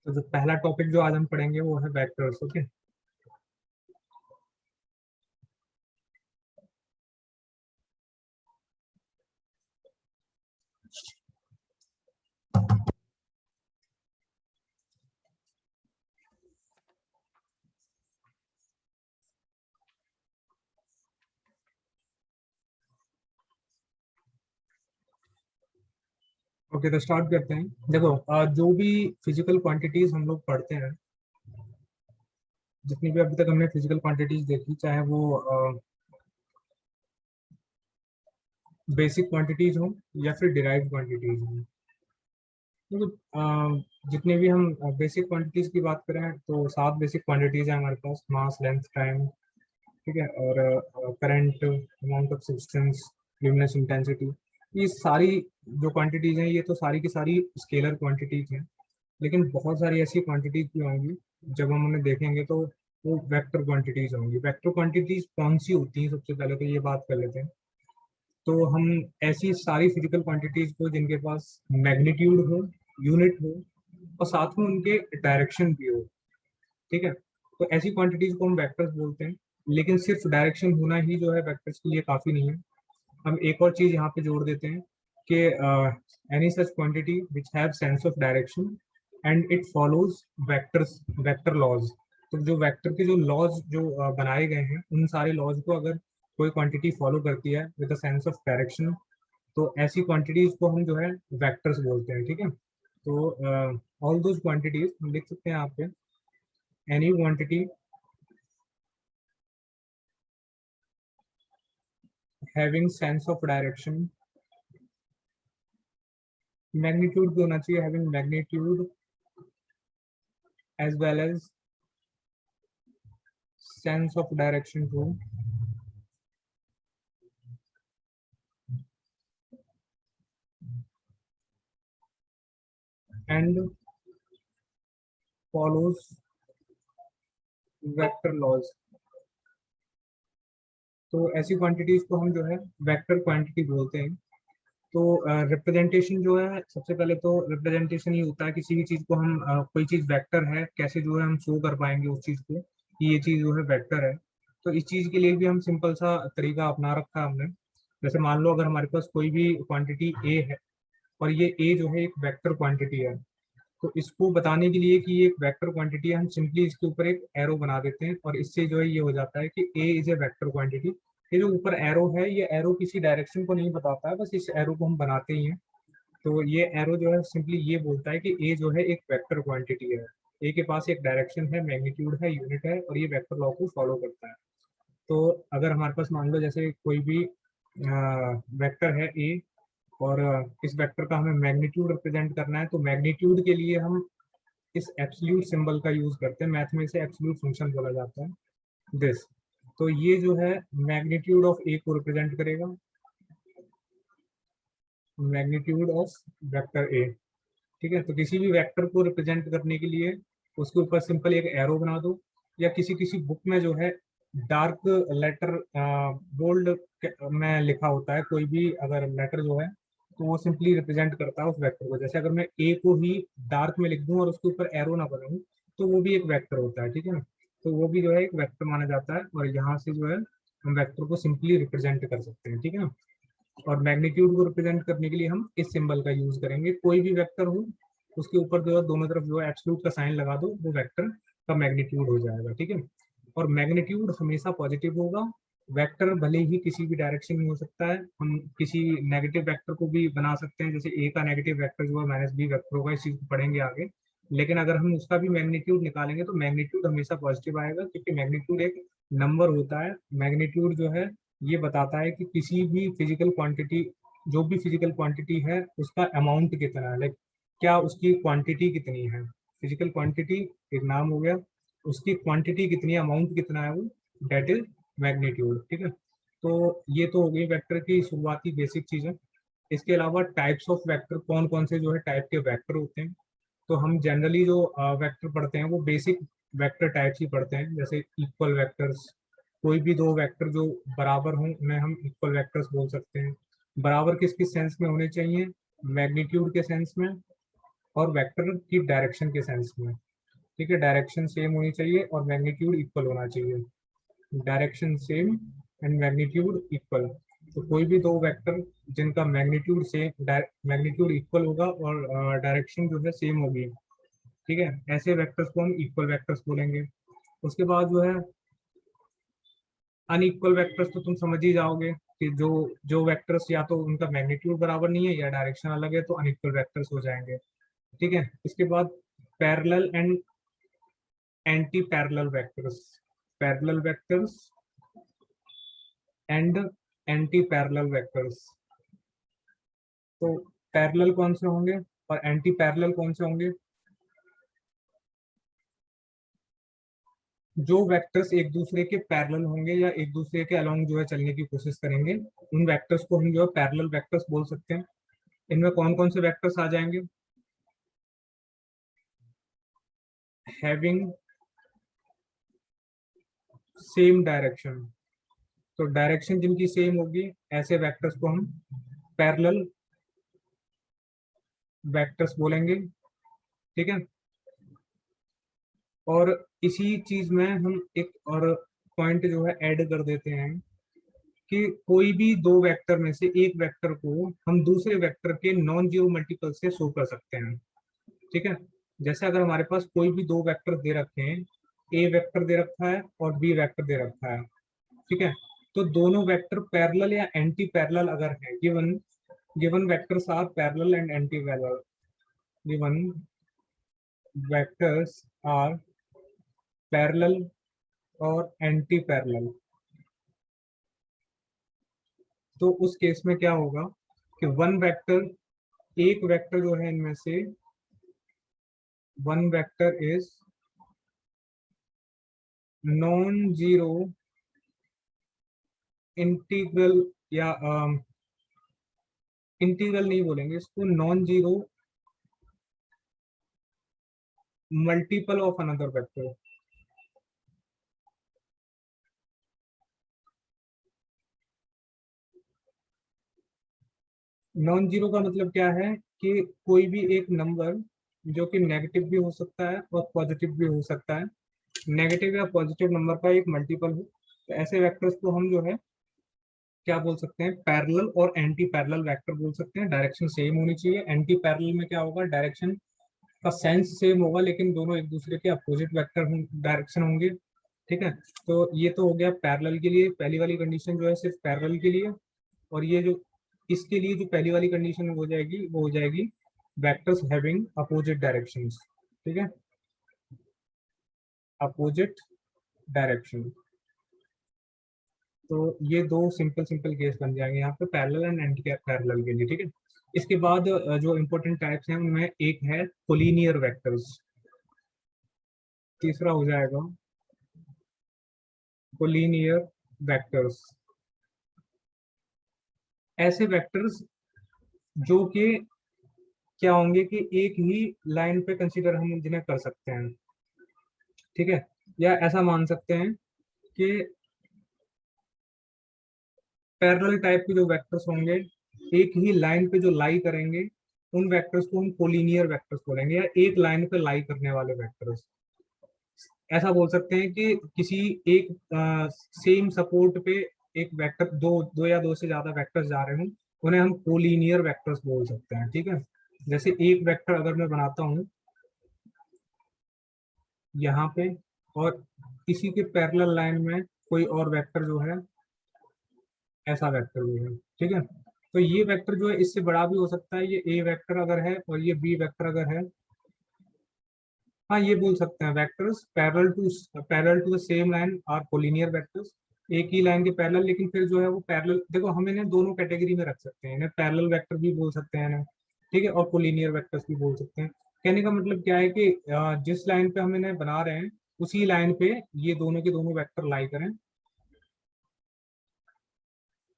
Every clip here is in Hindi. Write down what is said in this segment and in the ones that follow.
तो जो पहला टॉपिक जो आज हम पढ़ेंगे वो है वेक्टर्स। ओके, ओके तो स्टार्ट करते हैं। देखो, जो भी फिजिकल क्वांटिटीज हम लोग पढ़ते हैं, जितनी भी अभी तक हमने फिजिकल क्वांटिटीज देखी, चाहे वो बेसिक क्वांटिटीज हो या फिर डिराइव्ड क्वांटिटीज हो। देखो, जितने भी हम बेसिक क्वांटिटीज की बात करें तो 7 बेसिक क्वांटिटीज है हमारे पास: मास, लेंथ, टाइम, ठीक है, और current, amount of substance, luminous intensity. ये सारी जो क्वांटिटीज हैं ये तो सारी की सारी स्केलर क्वांटिटीज हैं। लेकिन बहुत सारी ऐसी क्वांटिटीज भी होंगी, जब हम उन्हें देखेंगे तो वो वेक्टर क्वांटिटीज होंगी। वेक्टर क्वांटिटीज कौन सी होती हैं, सबसे पहले तो ये बात कर लेते हैं। तो हम ऐसी सारी फिजिकल क्वांटिटीज को जिनके पास मैग्नीट्यूड हो, यूनिट हो, और साथ में उनके डायरेक्शन भी हो, ठीक है, तो ऐसी क्वांटिटीज को हम वेक्टर्स बोलते हैं। लेकिन सिर्फ डायरेक्शन होना ही जो है वेक्टर्स के लिए काफी नहीं है। हम एक और चीज यहाँ पे जोड़ देते हैं कि any such quantity which have sense of direction and it follows vector laws. तो जो वेक्टर के जो लॉज जो बनाए गए हैं, उन सारे लॉज को अगर कोई क्वांटिटी फॉलो करती है with the sense of direction, तो ऐसी क्वांटिटीज को हम जो है वेक्टर्स बोलते हैं, ठीक है। तो ऑल दोज क्वांटिटीज हम लिख सकते हैं यहाँ पे: any quantity having sense of direction, magnitude भी होना चाहिए, having magnitude as well as sense of direction too, and follows vector laws। तो ऐसी क्वांटिटीज को हम जो है वेक्टर क्वांटिटी बोलते हैं। तो रिप्रेजेंटेशन जो है, सबसे पहले तो रिप्रेजेंटेशन ये होता है किसी भी चीज को हम कोई चीज वेक्टर है कैसे जो है हम शो कर पाएंगे उस चीज को कि ये चीज जो है वेक्टर है। तो इस चीज के लिए भी हम सिंपल सा तरीका अपना रखा है हमने। जैसे मान लो अगर हमारे पास कोई भी क्वांटिटी ए है और ये ए जो है एक वेक्टर क्वांटिटी है, तो इसको बताने के लिए कि ये एक वेक्टर क्वांटिटी है, हम सिंपली इसके ऊपर एक एरो बना देते हैं और इससे जो है ये हो जाता है कि ए इज ए वेक्टर क्वांटिटी। ये जो ऊपर एरो है, ये एरो किसी डायरेक्शन को नहीं बताता है, बस इस एरो को हम बनाते ही हैं। तो ये एरो जो है सिंपली ये बोलता है कि ए जो है एक वेक्टर क्वांटिटी है। ए के पास एक डायरेक्शन है, मैग्नीट्यूड है, यूनिट है, और ये वेक्टर लॉ को फॉलो करता है। तो अगर हमारे पास मान लो जैसे कोई भी वेक्टर है ए, और इस वेक्टर का हमें मैग्नीट्यूड रिप्रेजेंट करना है, तो मैग्नीट्यूड के लिए हम इस एब्सोल्यूट सिंबल का यूज करते हैं। मैथ में इसे एब्सोल्यूट फंक्शन बोला जाता है, दिस। तो ये जो है मैग्नीट्यूड ऑफ ए को रिप्रेजेंट करेगा, मैग्नीट्यूड ऑफ वेक्टर ए, ठीक है। तो किसी भी वेक्टर को रिप्रेजेंट करने के लिए उसके ऊपर सिंपल एक एरो बना दो, या किसी किसी बुक में जो है डार्क लेटर बोल्ड में लिखा होता है कोई भी अगर लेटर जो है, तो वो सिंपली रिप्रेजेंट करता है उस वेक्टर को। जैसे अगर मैं ए को ही डार्क में लिख दूं और उसके ऊपर एरो ना बनाऊं, तो वो भी एक वेक्टर होता है, ठीक है ना। तो वो भी जो है एक वेक्टर माना जाता है, और यहाँ से जो है हम वेक्टर को सिंपली रिप्रेजेंट कर सकते हैं, ठीक है ना। और मैग्नीट्यूड को रिप्रेजेंट करने के लिए हम इस सिंबल का यूज करेंगे। कोई भी वेक्टर हो उसके ऊपर जो है दोनों तरफ जो है एब्सोल्यूट का साइन लगा दो, वो वेक्टर का मैग्नीट्यूड हो जाएगा, ठीक है। और मैग्नीट्यूड हमेशा पॉजिटिव होगा। वेक्टर भले ही किसी भी डायरेक्शन में हो सकता है, हम किसी नेगेटिव वेक्टर को भी बना सकते हैं, जैसे ए का नेगेटिव वेक्टर जो है माइनस बी वेक्टर होगा, इस चीज को पढ़ेंगे आगे। लेकिन अगर हम उसका भी मैग्नीट्यूड निकालेंगे तो मैग्नीट्यूड हमेशा पॉजिटिव आएगा, क्योंकि मैग्नीट्यूड एक नंबर होता है। मैग्नीट्यूड जो है ये बताता है कि किसी भी फिजिकल क्वांटिटी, जो भी फिजिकल क्वांटिटी है उसका अमाउंट कितना है, लाइक क्या उसकी क्वांटिटी कितनी है। फिजिकल क्वांटिटी एक नाम हो गया, उसकी क्वांटिटी कितनी है, अमाउंट कितना है, वो डेट इज मैग्नीट्यूड, ठीक है। तो ये तो हो गई वेक्टर की शुरुआती बेसिक चीजें। इसके अलावा टाइप्स ऑफ वेक्टर कौन कौन से जो है टाइप के वेक्टर होते हैं, तो हम जनरली जो वेक्टर पढ़ते हैं वो बेसिक वेक्टर टाइप्स ही पढ़ते हैं, जैसे इक्वल वेक्टर्स। कोई भी दो वेक्टर जो बराबर हों उन्हें हम इक्वल वेक्टर्स बोल सकते हैं। बराबर किस किस सेंस में होने चाहिए, मैग्नीट्यूड के सेंस में और वेक्टर की डायरेक्शन के सेंस में। ठीक है, डायरेक्शन सेम होनी चाहिए और मैग्नीट्यूड इक्वल होना चाहिए। Direction same and magnitude equal. तो कोई भी दो वेक्टर जिनका मैग्नीट्यूड सेम, मैग्नीट्यूड इक्वल होगा और डायरेक्शन जो है सेम होगी, ठीक है, ऐसे वेक्टर्स को हम इक्वल वेक्टर्स बोलेंगे। उसके बाद जो है अनइक्वल वेक्टर्स, तो तुम समझ ही जाओगे कि जो जो वेक्टर्स या तो उनका मैग्नीट्यूड बराबर नहीं है या डायरेक्शन अलग है, तो अनइक्वल वेक्टर्स हो जाएंगे। ठीक है, इसके बाद parallel and anti parallel vectors. Parallel vectors and anti parallel vectors. तो पैरेलल कौन से होंगे और एंटी पैरेलल कौन से होंगे? जो वेक्टर्स एक दूसरे के पैरेलल होंगे या एक दूसरे के अलोंग जो है चलने की कोशिश करेंगे, उन वेक्टर्स को हम जो है पैरेलल वेक्टर्स बोल सकते हैं। इनमें कौन कौन से वेक्टर्स आ जाएंगे? Having same direction. तो डायरेक्शन जिनकी सेम होगी, ऐसे वेक्टर्स को हम पैरेलल वेक्टर्स बोलेंगे। ठीक है, और इसी चीज में हम एक और पॉइंट जो है ऐड कर देते हैं कि कोई भी दो वेक्टर में से एक वेक्टर को हम दूसरे वेक्टर के नॉन जीरो मल्टीपल से शो कर सकते हैं। ठीक है, जैसे अगर हमारे पास कोई भी दो वेक्टर दे रखे हैं, ए वेक्टर दे रखा है और बी वेक्टर दे रखा है, ठीक है, तो दोनों वेक्टर पैरेलल या एंटी पैरेलल अगर है, given given vectors are parallel and anti parallel, given vectors are parallel और एंटी पैरेलल, तो उस केस में क्या होगा कि वन वेक्टर, एक वेक्टर जो है इनमें से one vector is non zero integral, या इंटीग्रल नहीं बोलेंगे इसको, non zero multiple of another vector. Non zero का मतलब क्या है कि कोई भी एक नंबर जो कि नेगेटिव भी हो सकता है और पॉजिटिव भी हो सकता है, नेगेटिव या पॉजिटिव नंबर का एक मल्टीपल हो, तो ऐसे वेक्टर्स को हम जो है क्या बोल सकते हैं? पैरेलल और एंटी पैरेलल वेक्टर बोल सकते हैं। डायरेक्शन सेम होनी चाहिए। एंटी पैरेलल में क्या होगा, डायरेक्शन का सेंस सेम होगा लेकिन दोनों एक दूसरे के अपोजिट वेक्टर डायरेक्शन होंगे। ठीक है, तो ये तो हो गया पैरेलल के लिए, पहली वाली कंडीशन जो है सिर्फ पैरेलल के लिए। और ये जो इसके लिए जो पहली वाली कंडीशन हो जाएगी वो हो जाएगी वेक्टर्स हैविंग अपोजिट डायरेक्शंस। ठीक है, अपोजिट डायरेक्शन। तो ये दो सिंपल सिंपल केस बन जाएंगे यहाँ पे पैरेलल एंड एंटी पैरेलल के लिए। ठीक है, इसके बाद जो इंपॉर्टेंट टाइप्स हैं उनमें एक है कोलिनियर वेक्टर्स, तीसरा हो जाएगा कोलिनियर वेक्टर्स। ऐसे वेक्टर्स जो कि क्या होंगे कि एक ही लाइन पे कंसीडर हम जिन्हें कर सकते हैं। ठीक है, या ऐसा मान सकते हैं कि पैरेलल टाइप के जो वेक्टर्स होंगे एक ही लाइन पे जो लाई करेंगे, उन वेक्टर्स को हम कोलिनियर वेक्टर्स बोलेंगे, या एक लाइन पे लाई करने वाले वेक्टर्स। ऐसा बोल सकते हैं कि किसी एक सेम सपोर्ट पे एक वेक्टर, दो या दो से ज्यादा वेक्टर्स जा रहे हों, उन्हें हम कोलिनियर वेक्टर्स बोल सकते हैं। ठीक है, जैसे एक वेक्टर अगर मैं बनाता हूँ यहाँ पे और इसी के पैरेलल लाइन में कोई और वेक्टर जो है, ऐसा वेक्टर भी है। ठीक है, तो ये वेक्टर जो है इससे बड़ा भी हो सकता है, ये ए वेक्टर अगर है और ये बी वेक्टर अगर है, हाँ ये बोल सकते हैं vectors parallel to the same line are collinear vectors. एक ही लाइन के पैरेलल, लेकिन फिर जो है वो पैरेलल, देखो हम इन्हें दोनों कैटेगरी में रख सकते हैं, इन्हें पैरेलल वेक्टर भी बोल सकते हैं इन्हें, ठीक है, और कोलिनियर वेक्टर्स भी बोल सकते हैं। कहने का मतलब क्या है कि जिस लाइन पे हम इन्हें बना रहे हैं उसी लाइन पे ये दोनों के दोनों वेक्टर लाई करें।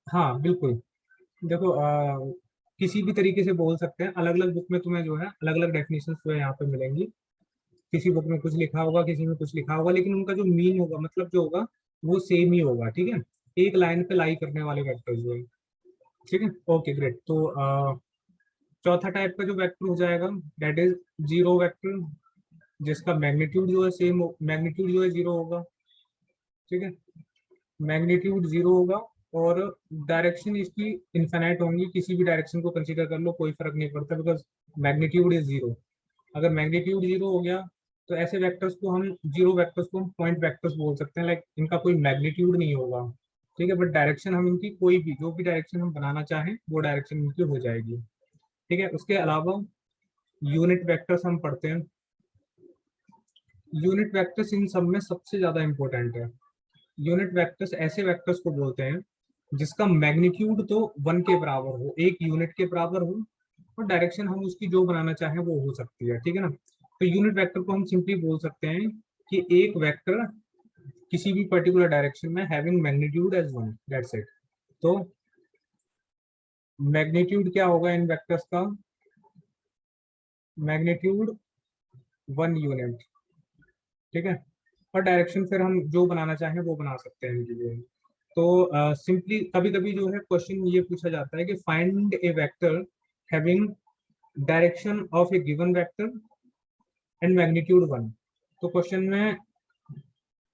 हाँ बिल्कुल, देखो किसी भी तरीके से बोल सकते हैं, अलग अलग बुक में तुम्हें जो है अलग अलग डेफिनेशन जो है यहाँ पे मिलेंगी। किसी बुक में कुछ लिखा होगा, किसी में कुछ लिखा होगा, लेकिन उनका जो मीन होगा, मतलब जो होगा वो सेम ही होगा। ठीक है, एक लाइन पे लाई करने वाले वेक्टर्स जो है। ठीक है, ओके ग्रेट। तो चौथा टाइप का जो वेक्टर हो जाएगा दैट इज जीरो वेक्टर, जिसका मैग्नीट्यूड जो है सेम, मैग्नीट्यूड जो है जीरो होगा, ठीक है, मैग्नीट्यूड जीरो होगा, और डायरेक्शन इसकी इनफाइनाइट होंगी, किसी भी डायरेक्शन को कंसीडर कर लो कोई फर्क नहीं पड़ता, बिकॉज मैग्नीट्यूड इज जीरो। अगर मैग्नीट्यूड जीरो हो गया तो ऐसे वेक्टर्स को हम, जीरो वेक्टर्स को हम पॉइंट वेक्टर्स बोल सकते हैं, लाइक इनका कोई मैग्नीट्यूड नहीं होगा, ठीक है, बट डायरेक्शन हम इनकी कोई भी, जो भी डायरेक्शन हम बनाना चाहें वो डायरेक्शन इनकी हो जाएगी, ठीक है। उसके अलावा यूनिट वेक्टर्स हम पढ़ते हैं। यूनिट वेक्टर्स इन सब में सबसे ज्यादा इंपॉर्टेंट है। यूनिट वेक्टर्स ऐसे वेक्टर्स को बोलते हैं जिसका मैग्नीट्यूड तो 1 के बराबर हो, 1 यूनिट के बराबर हो, और डायरेक्शन हम उसकी जो बनाना चाहें वो हो सकती है, ठीक है ना। तो यूनिट वेक्टर को हम सिंपली बोल सकते हैं कि एक वेक्टर किसी भी पर्टिकुलर डायरेक्शन में having magnitude as 1, that's it. तो मैग्नीट्यूड क्या होगा इन वेक्टर्स का, मैग्नीट्यूड 1 यूनिट, ठीक है, और डायरेक्शन फिर हम जो बनाना चाहें वो बना सकते हैं इनके लिए। तो सिंपली कभी कभी जो है क्वेश्चन ये पूछा जाता है कि find A vector having direction of A given vector and magnitude 1। तो क्वेश्चन में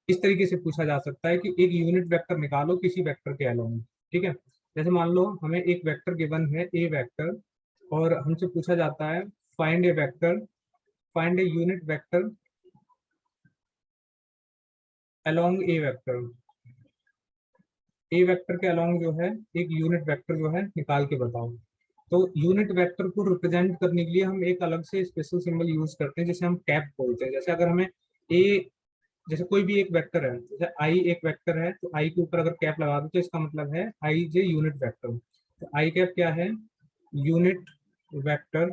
इस तरीके से पूछा जा सकता है कि एक यूनिट वेक्टर निकालो किसी वेक्टर के अलोंग, ठीक है। जैसे मान लो हमें एक वेक्टर गिवन है ए वेक्टर, और हमसे पूछा जाता है find A vector, find a unit vector along A vector. A vector के अलोंग जो है एक यूनिट वेक्टर जो है निकाल के बताओ। तो यूनिट वेक्टर को रिप्रेजेंट करने के लिए हम एक अलग से स्पेशल सिंबल यूज करते हैं, जिसे हम कैप बोलते हैं। जैसे अगर हमें ए, जैसे कोई भी एक वेक्टर है, जैसे आई एक वेक्टर है, तो आई के ऊपर अगर कैप लगा दो तो इसका मतलब है आई जे यूनिट वेक्टर। तो आई कैप क्या है, unit vector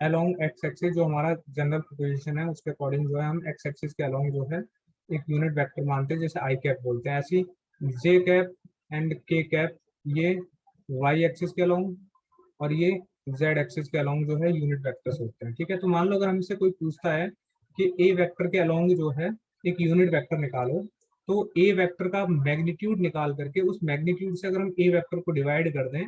along x axis, जो हमारा जनरल प्रोपोजिशन है उसके अकॉर्डिंग जो है हम एक्स एक्सिस के अलोंग जो है एक यूनिट वेक्टर मानते हैं, जैसे आई कैप बोलते हैं। ऐसी जे कैप एंड के कैप ये वाई एक्सिस के अलोंग, और ये जेड एक्सिस के अलोंग जो है यूनिट वेक्टर्स होते हैं, ठीक है। तो मान लो अगर हमसे कोई पूछता है कि ए वेक्टर के अलोंग जो है एक यूनिट वेक्टर निकालो, तो ए वेक्टर का मैग्नीट्यूड निकाल करके उस मैग्नीट्यूड से अगर हम ए वेक्टर को डिवाइड कर दें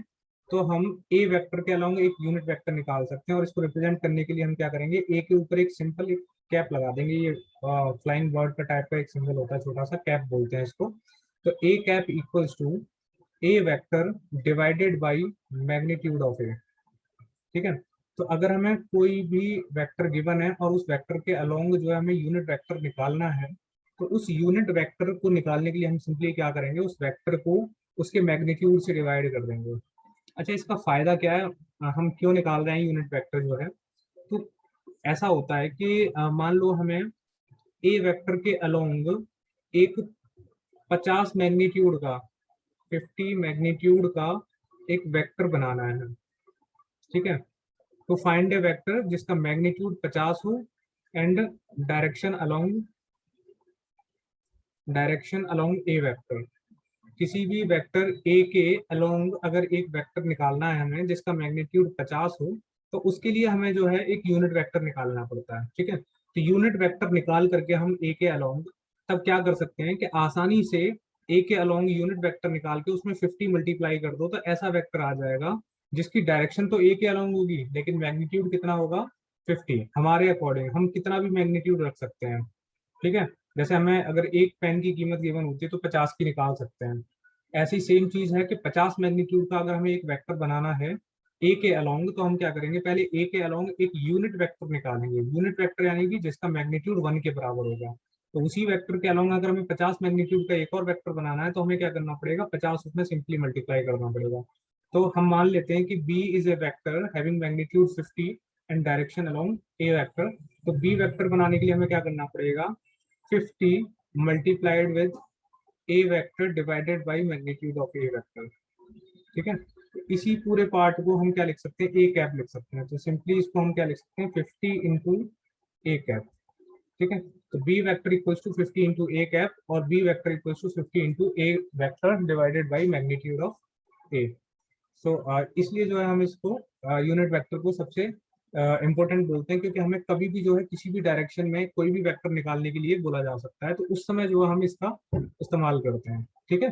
तो हम ए वेक्टर के अलोंग एक यूनिट वेक्टर निकाल सकते हैं। और इसको रिप्रेजेंट करने के लिए हम क्या करेंगे, ए के ऊपर एक सिंपल एक कैप लगा देंगे। ये फ्लाइंग बर्ड का टाइप का एक सिंबल होता है, छोटा सा कैप बोलते हैं इसको। तो A cap equals to A vector divided by magnitude of A, ठीक है। तो अगर हमें कोई भी वेक्टर गिवन है और उस वेक्टर के अलोंग जो है हमें यूनिट वेक्टर निकालना है, तो उस यूनिट वेक्टर को निकालने के लिए हम सिंपली क्या करेंगे, उस वेक्टर को उसके मैग्नीट्यूड से डिवाइड कर देंगे। अच्छा, इसका फायदा क्या है, हम क्यों निकाल रहे हैं यूनिट वेक्टर जो है। तो ऐसा होता है कि मान लो हमें ए वेक्टर के अलोंग एक 50 मैग्नीट्यूड का, 50 मैग्नीट्यूड का एक वेक्टर बनाना है, ठीक है। तो फाइंड ए वेक्टर जिसका मैग्नीट्यूड 50 हो and direction along A vector. किसी भी वेक्टर ए के अलोंग अगर एक वेक्टर निकालना है हमें जिसका मैग्नीट्यूड 50 हो, तो उसके लिए हमें जो है एक यूनिट वेक्टर निकालना पड़ता है, ठीक है। तो यूनिट वेक्टर निकाल करके हम ए के अलोंग तब क्या कर सकते हैं कि आसानी से ए के अलोंग यूनिट वेक्टर निकाल के उसमें 50 मल्टीप्लाई कर दो, तो ऐसा वेक्टर आ जाएगा जिसकी डायरेक्शन तो ए के अलोंग होगी लेकिन मैग्नीट्यूड कितना होगा, 50। हमारे अकॉर्डिंग हम कितना भी मैग्नीट्यूड रख सकते हैं, ठीक है। जैसे हमें अगर एक पेन की कीमत गिवन होती है तो 50 की निकाल सकते हैं। ऐसी सेम चीज है कि 50 मैग्नीट्यूड का अगर हमें एक वेक्टर बनाना है ए के अलोंग, तो हम क्या करेंगे, पहले ए के अलोंग एक यूनिट वेक्टर निकालेंगे। यूनिट वेक्टर यानी कि जिसका मैग्नीट्यूड 1 के बराबर होगा। तो उसी वेक्टर के अलोंग अगर हमें 50 मैग्नीट्यूड का एक और वेक्टर बनाना है तो हमें क्या करना पड़ेगा, 50 उसमें सिंपली मल्टीप्लाई करना पड़ेगा। तो हम मान लेते हैं कि B is A vector having magnitude 50 and direction along A vector. तो बी वेक्टर बनाने के लिए हमें क्या करना पड़ेगा, 50 multiplied with A vector divided by magnitude of A vector, ठीक है। तो इसी पूरे पार्ट को हम क्या लिख सकते हैं, ए कैप लिख सकते हैं। तो सिंपली इसको हम क्या लिख सकते हैं, 50 इंटू ए कैप, ठीक है। तो B vector equals to 50 into A cap, और B vector equals to 50 into A vector divided by magnitude of A. So इसलिए जो है हम इसको यूनिट वेक्टर को सबसे इंपॉर्टेंट बोलते हैं, क्योंकि हमें कभी भी जो है किसी भी डायरेक्शन में कोई भी वेक्टर निकालने के लिए बोला जा सकता है, तो उस समय जो है हम इसका इस्तेमाल करते हैं, ठीक है।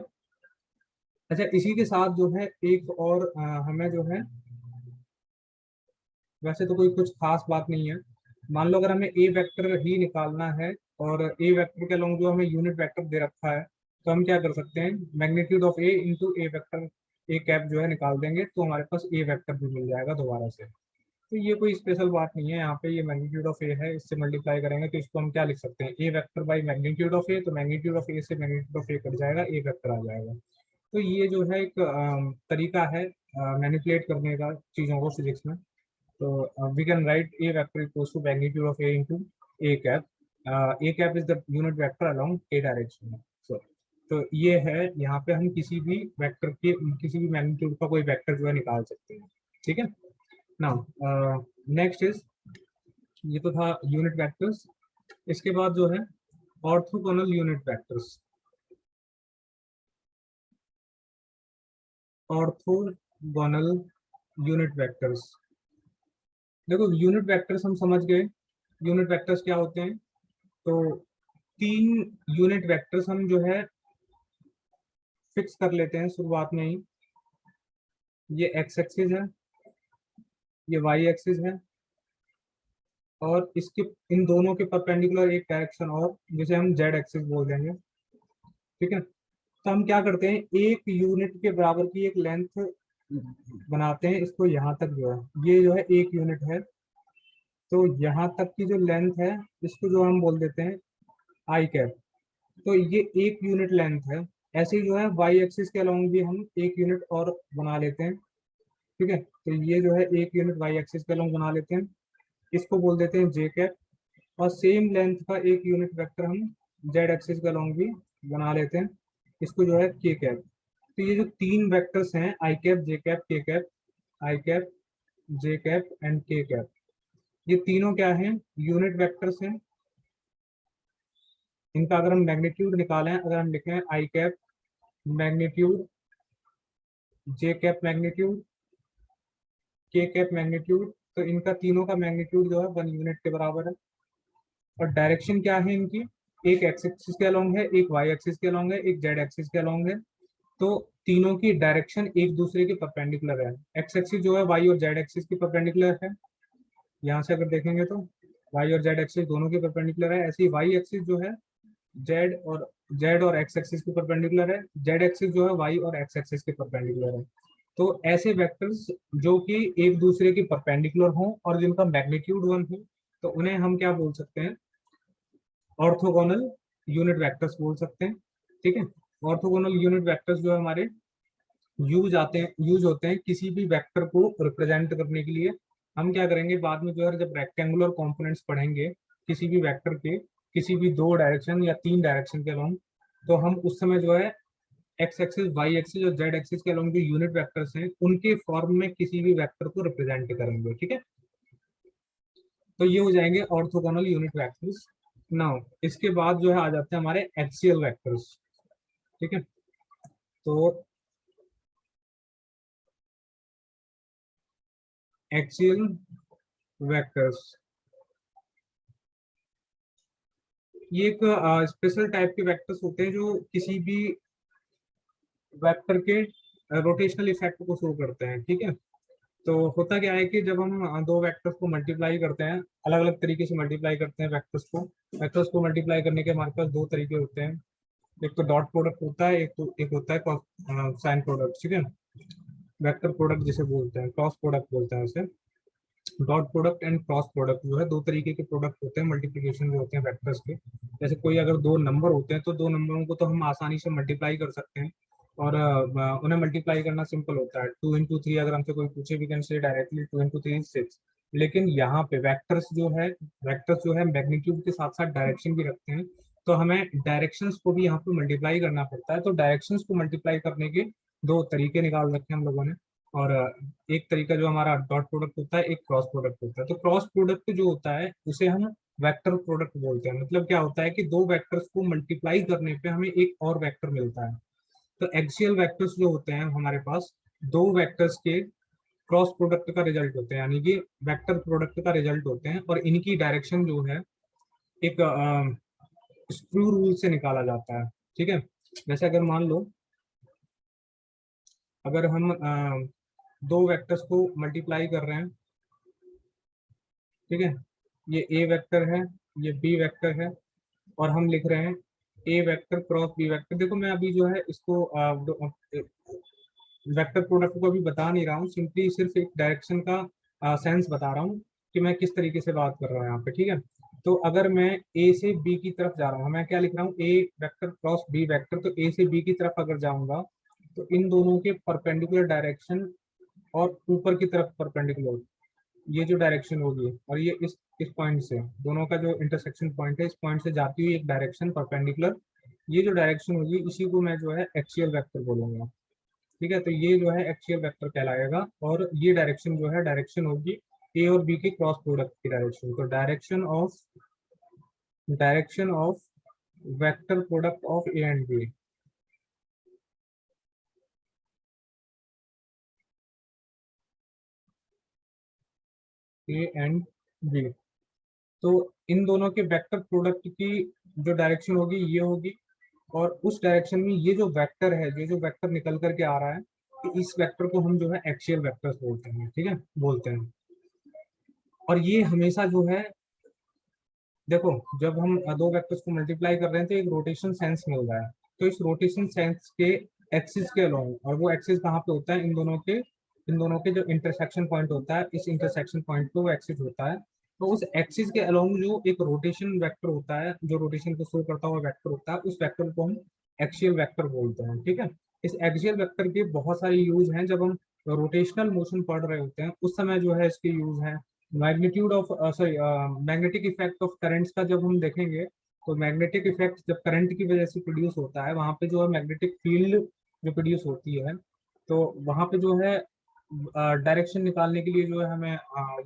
अच्छा, इसी के साथ जो है एक और हमें जो है, वैसे तो कोई कुछ खास बात नहीं है। मान लो अगर हमें ए वेक्टर ही निकालना है और ए वेक्टर के अलॉन्ग जो हमें यूनिट वेक्टर दे रखा है, तो हम क्या कर सकते हैं, magnitude of A into A vector A cap जो है निकाल देंगे, तो हमारे पास ए वेक्टर भी मिल जाएगा दोबारा से। तो ये कोई स्पेशल बात नहीं है, यहाँ पे ये मैग्नीट्यूड ऑफ ए है, इससे मल्टीप्लाई करेंगे तो इसको हम क्या लिख सकते हैं, ए वेक्टर बाई मैग्नीट्यूड ऑफ ए, तो मैग्नीट्यूड ऑफ ए से मैग्नीट्यूड ऑफ ए कट जाएगा, ए वेक्टर आ जाएगा। तो ये जो है एक तरीका है मैनिपुलेट करने का चीज़ों को फिजिक्स में। तो we can write a vector equals to magnitude of a into a cap. A cap is the unit vector along a direction. So तो ये है, यहाँ पे हम किसी भी वेक्टर के किसी भी मैग्नीट्यूड का कोई वेक्टर जो है निकाल सकते हैं। ठीक है। नाउ नेक्स्ट इज, ये तो था यूनिट वेक्टर्स। इसके बाद जो है orthogonal unit vectors. Orthogonal unit vectors, देखो यूनिट वेक्टर्स हम समझ गए। यूनिट वेक्टर्स क्या होते हैं, तो तीन यूनिट वेक्टर्स हम जो है फिक्स कर लेते हैं शुरुआत में ही। ये एक्स एक्सिस है, ये वाई एक्सिस है, और इसके इन दोनों के परपेंडिकुलर एक डायरेक्शन और, जिसे हम जेड एक्सिस बोल देंगे। ठीक है। तो हम क्या करते हैं, एक यूनिट के बराबर की एक लेंथ बनाते हैं, इसको यहाँ तक जो है, ये जो है एक यूनिट है, तो यहाँ तक की जो लेंथ है इसको जो हम बोल देते हैं आई कैप। तो ये एक यूनिट लेंथ है। ऐसे ही जो है वाई एक्सिस के अलोंग भी हम एक यूनिट और बना लेते हैं। ठीक है। तो ये जो है एक यूनिट वाई एक्सिस के अलोंग बना लेते हैं, इसको बोल देते हैं जे कैप। और सेम लेंथ का एक यूनिट वेक्टर हम जेड एक्सिस के अलोंग भी बना लेते हैं, इसको जो है के कैप। तो ये जो तीन वेक्टर्स हैं, आई कैप, जे कैप, के cap, I cap, J cap and के कैप, ये तीनों क्या हैं, यूनिट वेक्टर्स हैं। इनका अगर हम मैग्नीट्यूड निकालें, अगर हम लिखें आई कैप मैग्नीट्यूड, जे कैप मैग्नीट्यूड, के कैप मैग्नीट्यूड, तो इनका तीनों का मैग्नीट्यूड जो है 1 यूनिट के बराबर है। और डायरेक्शन क्या है इनकी, एक एक्स एक्सिस के अलोंग है, एक वाई एक्सिस के अलोंग है, एक जेड एक्सिस के अलोंग है। तो तीनों की डायरेक्शन एक दूसरे के परपेंडिकुलर है। एक्स एक्सिस जो है वाई और जेड एक्सिस की परपेंडिकुलर है, यहाँ से अगर देखेंगे तो वाई और जेड एक्सिस दोनों के परपेंडिकुलर है। ऐसे ही वाई एक्सिस जो है जेड और एक्स एक्सिस के परपेंडिकुलर है, जेड एक्सिस जो है वाई और एक्स एक्सिस के परपेंडिकुलर है। तो ऐसे वेक्टर्स जो कि एक दूसरे के परपेंडिकुलर हों और जिनका मैग्नीट्यूड 1 हो, तो उन्हें हम क्या बोल सकते हैं, ऑर्थोगोनल यूनिट वेक्टर्स बोल सकते हैं। ठीक है। ऑर्थोगोनल यूनिट वेक्टर्स जो है हमारे यूज होते हैं किसी भी वेक्टर को रिप्रेजेंट करने के लिए। हम क्या करेंगे बाद में जो है, जब रेक्टेंगुलर कंपोनेंट्स पढ़ेंगे किसी भी वेक्टर के, किसी भी 2 डायरेक्शन या 3 डायरेक्शन के अलोंग, तो हम उस समय जो है एक्स एक्सिस, वाई एक्सिस और जेड एक्सिस के अलोंग जो यूनिट वेक्टर्स हैं उनके फॉर्म में किसी भी वेक्टर को रिप्रेजेंट करेंगे। ठीक है। तो ये हो जाएंगे ऑर्थोगोनल यूनिट वेक्टर्स। नाउ इसके बाद जो है आ जाते हैं हमारे एक्सियल वेक्टर्स। ठीक है। तो एक्सियल वेक्टर्स ये एक स्पेशल टाइप के वेक्टर्स होते हैं जो किसी भी वेक्टर के रोटेशनल इफेक्ट को शो करते हैं। ठीक है। तो होता क्या है कि जब हम दो वेक्टर्स को मल्टीप्लाई करते हैं, अलग अलग तरीके से मल्टीप्लाई करते हैं वेक्टर्स को मल्टीप्लाई करने के हमारे पास दो तरीके होते हैं। एक तो डॉट प्रोडक्ट होता है, एक होता है साइन प्रोडक्ट। ठीक है। वेक्टर प्रोडक्ट जिसे बोलते हैं, क्रॉस प्रोडक्ट बोलते हैं उसे। Dot product and cross product जो है दो तरीके के प्रोडक्ट होते हैं मल्टीप्लिकेशन जो होते हैं वेक्टर्स के। जैसे कोई अगर दो नंबर होते हैं तो दो नंबरों को तो हम आसानी से मल्टीप्लाई कर सकते हैं, और उन्हें मल्टीप्लाई करना सिंपल होता है। 2 into 3 अगर हमसे कोई पूछे, we can say directly 2 into 3 is 6। लेकिन यहाँ पे वेक्टर्स जो है मैग्नीट्यूड के साथ साथ डायरेक्शन भी रखते हैं, तो हमें डायरेक्शंस को भी यहाँ पे मल्टीप्लाई करना पड़ता है। तो डायरेक्शंस को मल्टीप्लाई करने के दो तरीके निकाल रखे हैं हम लोगों ने। और एक तरीका जो हमारा डॉट प्रोडक्ट होता है, एक क्रॉस प्रोडक्ट होता है। तो क्रॉस प्रोडक्ट जो होता है उसे हम वेक्टर प्रोडक्ट बोलते हैं। मतलब क्या होता है कि दो वेक्टर्स को मल्टीप्लाई करने पे हमें एक और वेक्टर मिलता है। तो एक्सियल वेक्टर्स जो होते हैं हमारे पास, दो वेक्टर्स के क्रॉस प्रोडक्ट का रिजल्ट होते हैं, यानी कि वेक्टर प्रोडक्ट का रिजल्ट होते हैं। और इनकी डायरेक्शन जो है एक स्क्रू रूल से निकाला जाता है। ठीक है। जैसे अगर मान लो अगर हम दो वेक्टर्स को मल्टीप्लाई कर रहे हैं, ठीक है, ये ए वेक्टर है, ये बी वेक्टर है, और हम लिख रहे हैं ए वेक्टर क्रॉस बी वेक्टर। देखो मैं अभी जो है इसको वेक्टर प्रोडक्ट को अभी बता नहीं रहा हूँ, सिंपली सिर्फ एक डायरेक्शन का सेंस बता रहा हूँ कि मैं किस तरीके से बात कर रहा हूँ यहाँ पे, ठीक है। तो अगर मैं ए से बी की तरफ जा रहा हूँ, मैं क्या लिख रहा हूँ, ए वेक्टर क्रॉस बी वेक्टर, तो ए से बी की तरफ अगर जाऊंगा तो इन दोनों के परपेंडिकुलर डायरेक्शन और ऊपर की तरफ परपेंडिकुलर, ये जो डायरेक्शन होगी, और ये इस पॉइंट से, दोनों का जो इंटरसेक्शन पॉइंट है, इस पॉइंट से जाती हुई एक डायरेक्शन परपेंडिकुलर, ये जो डायरेक्शन होगी इसी को मैं जो है एक्सियल वेक्टर बोलूंगा, ठीक है। तो ये जो है एक्सियल वेक्टर कहलाएगा, और ये डायरेक्शन जो है डायरेक्शन होगी ए और बी के क्रॉस प्रोडक्ट की डायरेक्शन। तो direction of vector product of A and B, A and B, तो इन दोनों के वेक्टर प्रोडक्ट की जो डायरेक्शन होगी ये होगी, और उस डायरेक्शन में ये जो वेक्टर है, ये जो वेक्टर निकल करके आ रहा है, तो इस वेक्टर को हम जो है एक्सियल वेक्टर्स बोलते हैं, ठीक है, बोलते हैं। और ये हमेशा जो है, देखो जब हम दो वेक्टर्स को मल्टीप्लाई कर रहे हैं तो एक रोटेशन सेंस मिल रहा है, तो इस रोटेशन सेंस के एक्सिस के अलोंग, और वो एक्सिस कहाँ पे होता है, इन दोनों के जो इंटरसेक्शन पॉइंट होता है, इस इंटरसेक्शन पॉइंट पे वो एक्सिस होता है। तो उस एक्सिस के अलोंग जो एक रोटेशन वेक्टर होता है, जो रोटेशन को शो करता हुआ वेक्टर होता है, उस वेक्टर को हम एक्सियल वेक्टर बोलते हैं, ठीक है। इस एक्सियल वेक्टर के बहुत सारे यूज हैं, जब हम रोटेशनल मोशन पढ़ रहे होते हैं उस समय जो है इसके यूज हैं। Magnitude of sorry magnetic effect of currents का जब हम देखेंगे, तो मैग्नेटिक इफेक्ट जब करंट की वजह से प्रोड्यूस होता है, वहां पे जो है मैग्नेटिक फील्ड जो प्रोड्यूस होती है, तो वहां पे जो है डायरेक्शन निकालने के लिए जो है हमें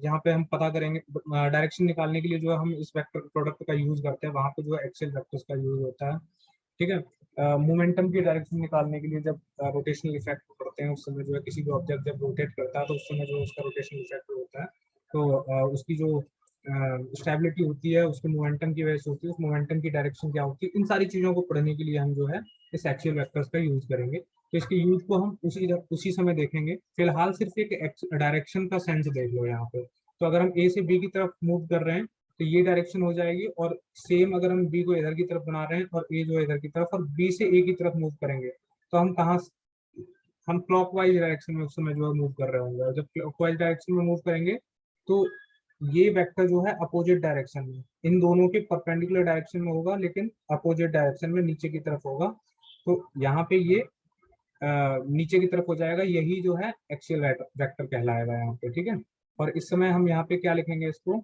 यहाँ पे हम पता करेंगे, डायरेक्शन निकालने के लिए जो है हम इस वेक्टर प्रोडक्ट का यूज करते हैं, वहां पे जो है एक्सियल वेक्टर्स का यूज होता है, ठीक है। मोमेंटम की डायरेक्शन निकालने के लिए जब रोटेशनल इफेक्ट पढ़ते हैं, उस समय जो है किसी भी ऑब्जेक्ट जब रोटेट करता है तो उस समय जो उसका रोटेशनल इफेक्ट होता है, तो उसकी जो स्टेबिलिटी होती है उसके मोमेंटम की वजह से होती है, उस मोमेंटम की डायरेक्शन क्या होती है, इन सारी चीजों को पढ़ने के लिए हम जो है इस एक्सियल वेक्टर्स का यूज करेंगे। तो इसके यूज को हम उसी समय देखेंगे। फिलहाल सिर्फ एक डायरेक्शन का सेंस देख लो यहाँ पे। तो अगर हम ए से बी की तरफ मूव कर रहे हैं तो ये डायरेक्शन हो जाएगी, और सेम अगर हम बी को इधर की तरफ बना रहे हैं और ए जो इधर की तरफ, और बी से ए की तरफ मूव करेंगे, तो हम क्लॉकवाइज डायरेक्शन में उस समय जो है मूव कर रहे होंगे, और जब क्लॉकवाइज डायरेक्शन में मूव करेंगे तो ये वेक्टर जो है अपोजिट डायरेक्शन में, इन दोनों के परपेंडिकुलर डायरेक्शन में होगा, लेकिन अपोजिट डायरेक्शन में नीचे की तरफ होगा। तो यहाँ पे ये नीचे की तरफ हो जाएगा, यही जो है एक्सियल वेक्टर कहलाएगा यहाँ पे, ठीक है। और इस समय हम यहाँ पे क्या लिखेंगे इसको,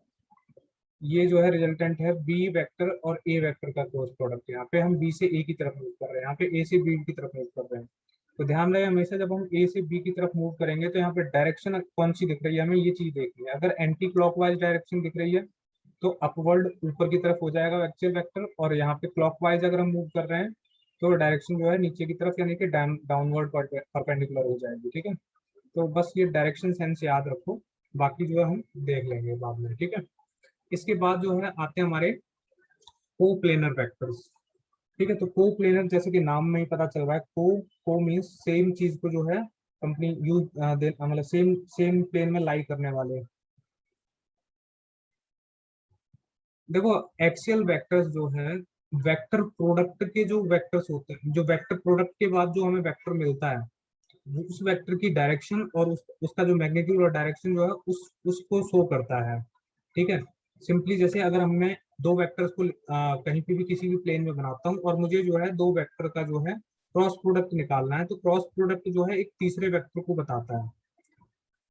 ये जो है रिजल्टेंट है बी वेक्टर और ए वेक्टर का क्रॉस प्रोडक्ट। यहाँ पे हम बी से ए की तरफ मूव कर रहे हैं, यहाँ पे ए से बी की तरफ मूव कर रहे हैं। तो ध्यान रहे हमेशा जब हम ए से बी की तरफ मूव करेंगे तो यहाँ पे डायरेक्शन कौन सी दिख रही है, हमें ये चीज देखनी है। अगर एंटी क्लॉकवाइज डायरेक्शन दिख रही है तो अपवर्ड ऊपर की तरफ हो जाएगा एक्सियल वेक्टर, और यहाँ पे क्लॉकवाइज अगर हम मूव कर रहे हैं तो डायरेक्शन जो है नीचे की तरफ यानी कि डाउनवर्ड परपेंडिकुलर हो जाएगी, ठीक है। तो बस ये डायरेक्शन सेंस याद रखो, बाकी जो है हम देख लेंगे बाद में, ठीक है। इसके बाद जो है आते हैं हमारे को प्लेनर वेक्टर्स, ठीक है। तो को प्लेनर जैसे कि नाम में ही पता चल रहा है, को मीन्स सेम चीज को जो है कंपनी यूज मतलब सेम सेम प्लेन में लाई करने वाले। देखो एक्सियल वेक्टर्स जो है वेक्टर प्रोडक्ट के जो वेक्टर्स होते हैं, जो वेक्टर प्रोडक्ट के बाद जो हमें वेक्टर मिलता है, उस वेक्टर की डायरेक्शन और उसका जो मैग्नीट्यूड और डायरेक्शन जो है उसको शो करता है, ठीक है। सिंपली जैसे अगर हमने दो वेक्टर्स को कहीं पे भी किसी भी प्लेन में बनाता हूँ और मुझे जो है दो वेक्टर का जो है क्रॉस प्रोडक्ट निकालना है, तो क्रॉस प्रोडक्ट जो है एक तीसरे वेक्टर को बताता है।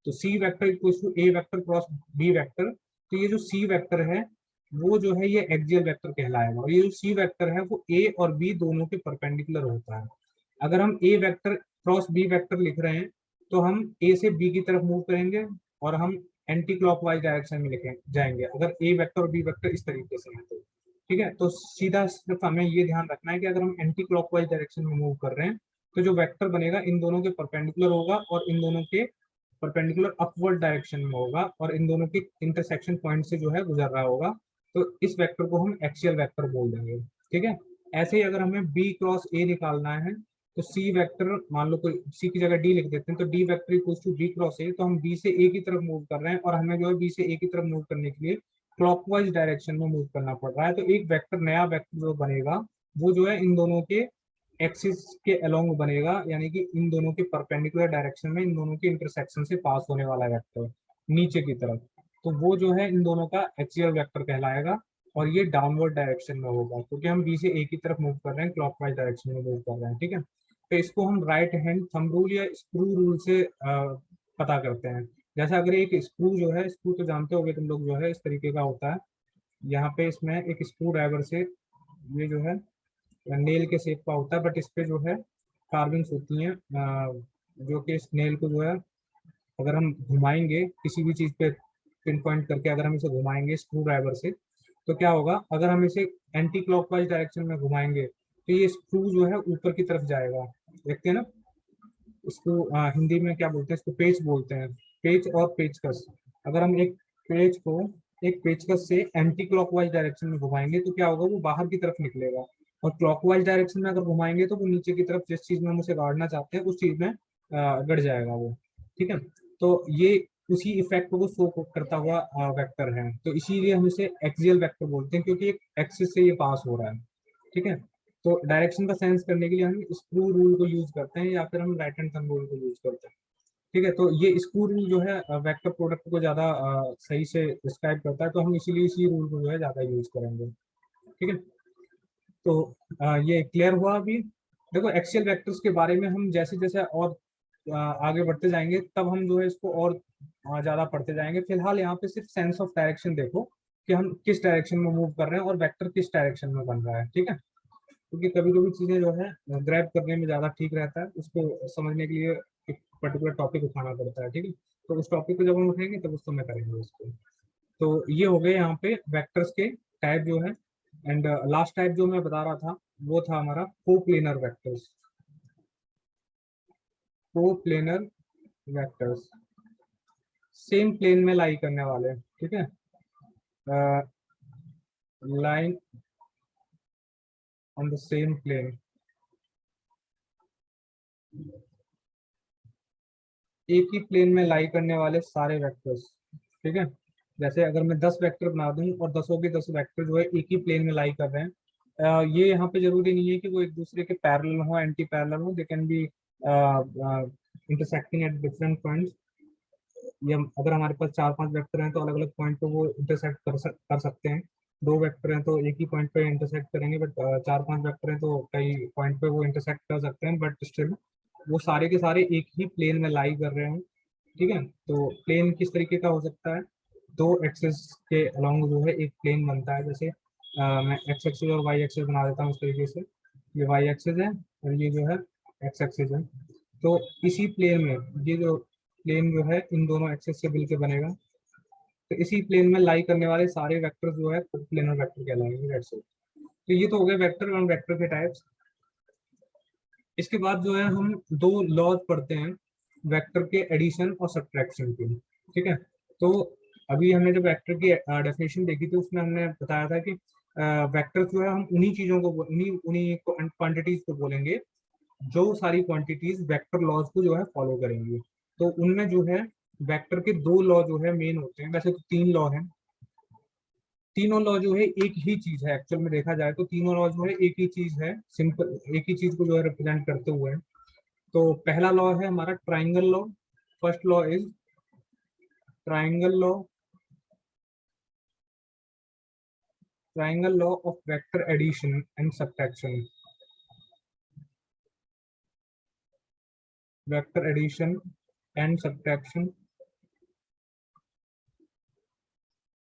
तो C vector equal to A vector cross B vector, तो ये जो सी वेक्टर है वो जो है ये एक्सियल वेक्टर कहलाएगा, और ये जो सी वेक्टर है वो ए और बी दोनों के परपेंडिकुलर होता है। अगर हम ए वेक्टर क्रॉस बी वेक्टर लिख रहे हैं तो हम ए से बी की तरफ मूव करेंगे और हम एंटी क्लॉकवाइज डायरेक्शन में लिखे जाएंगे, अगर ए वेक्टर और बी वेक्टर इस तरीके से है तो, ठीक है। तो सीधा सिर्फ हमें ये ध्यान रखना है कि अगर हम एंटी क्लॉकवाइज डायरेक्शन में मूव कर रहे हैं तो जो वेक्टर बनेगा इन दोनों के परपेंडिकुलर होगा, और इन दोनों के परपेंडिकुलर अपवर्ड डायरेक्शन में होगा, और इन दोनों के इंटरसेक्शन पॉइंट से जो है गुजर रहा होगा। तो इस वेक्टर को हम एक्सियल वेक्टर बोल देंगे, ठीक है। ऐसे ही अगर हमें बी क्रॉस ए निकालना है तो सी वेक्टर मान लो कोई सी की जगह डी लिख देते हैं, तो D vector equals to B cross A, तो हम बी से ए की तरफ मूव कर रहे हैं और हमें जो है बी से ए की तरफ मूव करने के लिए क्लॉकवाइज डायरेक्शन में मूव करना पड़ रहा है। तो एक वेक्टर, नया वेक्टर जो बनेगा वो जो है इन दोनों के एक्सिस के अलोंग बनेगा, यानी कि इन दोनों के परपेंडिकुलर डायरेक्शन में इन दोनों के इंटरसेक्शन से पास होने वाला वेक्टर नीचे की तरफ, तो वो जो है इन दोनों का एक्सियल वेक्टर कहलाएगा। और ये डाउनवर्ड डायरेक्शन में होगा क्योंकि हम बी से ए की तरफ मूव कर रहे हैं, क्लॉकवाइज डायरेक्शन में मूव कर रहे हैं, ठीक है। तो इसको हम राइट हैंड थंब रूल या स्क्रू रूल से पता करते हैं। जैसे अगर एक स्क्रू जो है, स्क्रू तो जानते होगे तुम लोग, जो है इस तरीके का होता है। यहाँ पे इसमें एक स्क्रू ड्राइवर से ये जो है नेल के शेप का होता है, बट इस पे जो है कार्विंग्स होती हैं, जो कि इस नेल को जो है अगर हम घुमाएंगे किसी भी चीज पे पिन पॉइंट करके, अगर हम इसे घुमाएंगे स्क्रू ड्राइवर से, तो क्या होगा, अगर हम इसे एंटी क्लॉकवाइज डायरेक्शन में घुमाएंगे तो ये स्क्रू जो है ऊपर की तरफ जाएगा। देखते हैं ना इसको, हिंदी में क्या बोलते हैं इसको, पेच बोलते हैं, पेच और पेचकस। अगर हम एक पेचकस से एंटी क्लॉकवाइज डायरेक्शन में घुमाएंगे तो क्या होगा, वो बाहर की तरफ निकलेगा, और क्लॉकवाइज डायरेक्शन में अगर घुमाएंगे तो वो नीचे की तरफ, जिस चीज में हम उसे गाड़ना चाहते हैं उस चीज में गड़ जाएगा वो, ठीक है। तो ये उसी इफेक्ट को शो करता हुआ वेक्टर है, तो इसीलिए हम इसे एक्सियल वेक्टर बोलते हैं, क्योंकि एक एक्सिस से ये पास हो रहा है, ठीक है। तो डायरेक्शन का सेंस करने के लिए हम स्क्रू रूल को यूज करते हैं या फिर हम राइट हैंड थंब रूल को यूज करते हैं, ठीक है। तो ये स्क्रू रूल जो है वेक्टर प्रोडक्ट को ज्यादा सही से डिस्क्राइब करता है, तो हम इसीलिए इसी रूल को जो है ज्यादा यूज करेंगे, ठीक है। तो ये क्लियर हुआ अभी। देखो एक्सियल वेक्टर्स के बारे में हम जैसे जैसे और आगे बढ़ते जाएंगे तब हम जो है इसको और ज्यादा पढ़ते जाएंगे। फिलहाल यहाँ पे सिर्फ सेंस ऑफ डायरेक्शन देखो कि हम किस डायरेक्शन में मूव कर रहे हैं और वेक्टर किस डायरेक्शन में बन रहा है, ठीक है। क्योंकि कभी कभी चीजें जो है ग्रैब करने में ज्यादा ठीक रहता है, उसको समझने के लिए एक पर्टिकुलर टॉपिक उठाना पड़ता है, ठीक है। तो उस टॉपिक को जब हम उठाएंगे तब उस समय करेंगे उसको। तो ये हो गए यहाँ पे वेक्टर्स के टाइप जो है। एंड लास्ट टाइप जो मैं बता रहा था वो था हमारा coplanar vectors. Coplanar vectors same plane में लाई करने वाले, ठीक है, line on the same plane, एक ही प्लेन में लाई करने वाले सारे वेक्टर्स, ठीक है। जैसे अगर मैं 10 वेक्टर बना दूं और 10 के 10 वेक्टर जो है एक ही प्लेन में लाई कर रहे हैं, ये यहाँ पे जरूरी नहीं है कि वो एक दूसरे के पैरेलल हो, एंटी पैरेलल हो, they can be intersecting at different points. ये अगर हमारे पास 4-5 वेक्टर हैं तो अलग अलग पॉइंट पे वो इंटरसेक्ट कर सकते हैं। 2 वेक्टर हैं तो एक ही पॉइंट पे इंटरसेक्ट करेंगे, बट 4-5 वेक्टर हैं तो कई पॉइंट पे वो इंटरसेक्ट कर सकते हैं, बट स्टिल वो सारे के सारे एक ही प्लेन में लाई कर रहे हैं, ठीक है। तो प्लेन किस तरीके का हो सकता है, दो एक्सिस के अलोंग जो है एक प्लेन बनता है। जैसे मैं एक्स एक्सिस और वाई एक्सिस बना देता हूँ इस तरीके से, ये वाई एक्सिस है और ये जो है एक्स एक्सिस है। तो इसी प्लेन में ये जो प्लेन जो है इन दोनों एक्सिस से मिलकर बनेगा, तो इसी प्लेन में लाई करने वाले सारे वेक्टर जो है प्लेनर वेक्टर कहलाएंगे, दैट्स इट। तो ये तो हो गए वेक्टर और वेक्टर के टाइप्स। इसके बाद जो है हम दो लॉज पढ़ते हैं वेक्टर के एडिशन और सब्ट्रैक्शन के, ठीक है। तो अभी हमने जो वेक्टर की डेफिनेशन देखी थी उसमें हमने बताया था कि वेक्टर जो है हम उन्हीं चीजों को उन्हीं उन्हीं क्वांटिटीज को बोलेंगे जो सारी क्वांटिटीज वेक्टर लॉज को जो है फॉलो करेंगी। तो उनमें जो है वेक्टर के दो लॉ जो है मेन होते हैं, वैसे तो 3 लॉ हैं। तीनों लॉ जो है एक ही चीज है, एक्चुअल में देखा जाए तो तीनों लॉ जो है एक ही चीज है, सिंपल एक ही चीज को जो है रिप्रेजेंट करते हुए। तो पहला लॉ है हमारा triangle law. First law is triangle law, triangle law of vector addition and subtraction, vector addition and subtraction.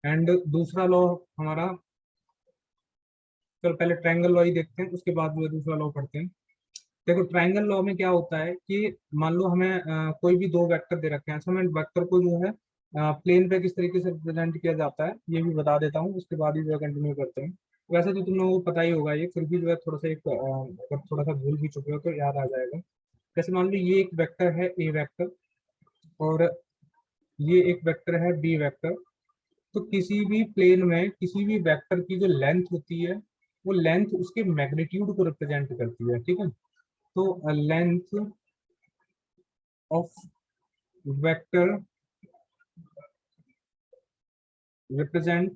And दूसरा लॉ हमारा, चलो पहले ट्राइंगल लॉ ही देखते हैं उसके बाद वो दूसरा लॉ पढ़ते हैं। देखो ट्राइंगल लॉ में क्या होता है कि मान लो हमें कोई भी दो वेक्टर दे रखे हैं, अच्छा मैं वेक्टर को जो है प्लेन पे किस तरीके से रिप्रेजेंट किया जाता है ये भी बता देता हूँ, उसके बाद ही जो है कंटिन्यू करते हैं। वैसे तो तुम लोगों को पता ही होगा ये, फिर भी जो है थोड़ा सा एक अगर थोड़ा सा भूल भी चुके हो तो याद आ जाएगा। जैसे मान लो ये एक वेक्टर है ए वेक्टर और ये एक वेक्टर है बी वेक्टर। तो किसी भी प्लेन में किसी भी वेक्टर की जो लेंथ होती है वो लेंथ उसके मैग्नीट्यूड को रिप्रेजेंट करती है, ठीक है। तो length of vector represent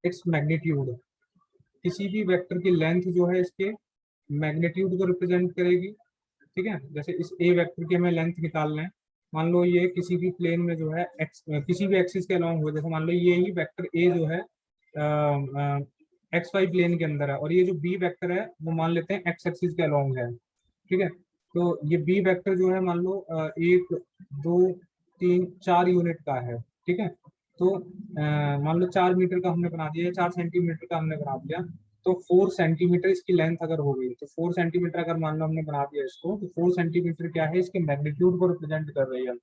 its magnitude, किसी भी वेक्टर की लेंथ जो है इसके मैग्नीट्यूड को रिप्रेजेंट करेगी। ठीक है, जैसे इस ए वेक्टर की हमें लेंथ निकालना है, मान लो ये किसी भी प्लेन में जो है एक्स किसी भी एक्सिस के अलोंग हो, जैसे मान लो ये ही वेक्टर ए जो है एक्स वाई प्लेन के अंदर है, और ये जो बी वेक्टर है वो मान लेते हैं एक्स एक्सिस के अलोंग है। ठीक है, तो ये बी वेक्टर जो है मान लो 1 2 3 4 यूनिट का है। ठीक है, तो मान लो 4 मीटर का हमने बना दिया, 4 सेंटीमीटर का हमने बना दिया, तो 4 सेंटीमीटर इसकी लेंथ अगर हो गई, तो 4 सेंटीमीटर अगर मान लो हमने बना दिया इसको, तो 4 सेंटीमीटर क्या है, इसके मैग्नीट्यूड को रिप्रेजेंट कर रही है।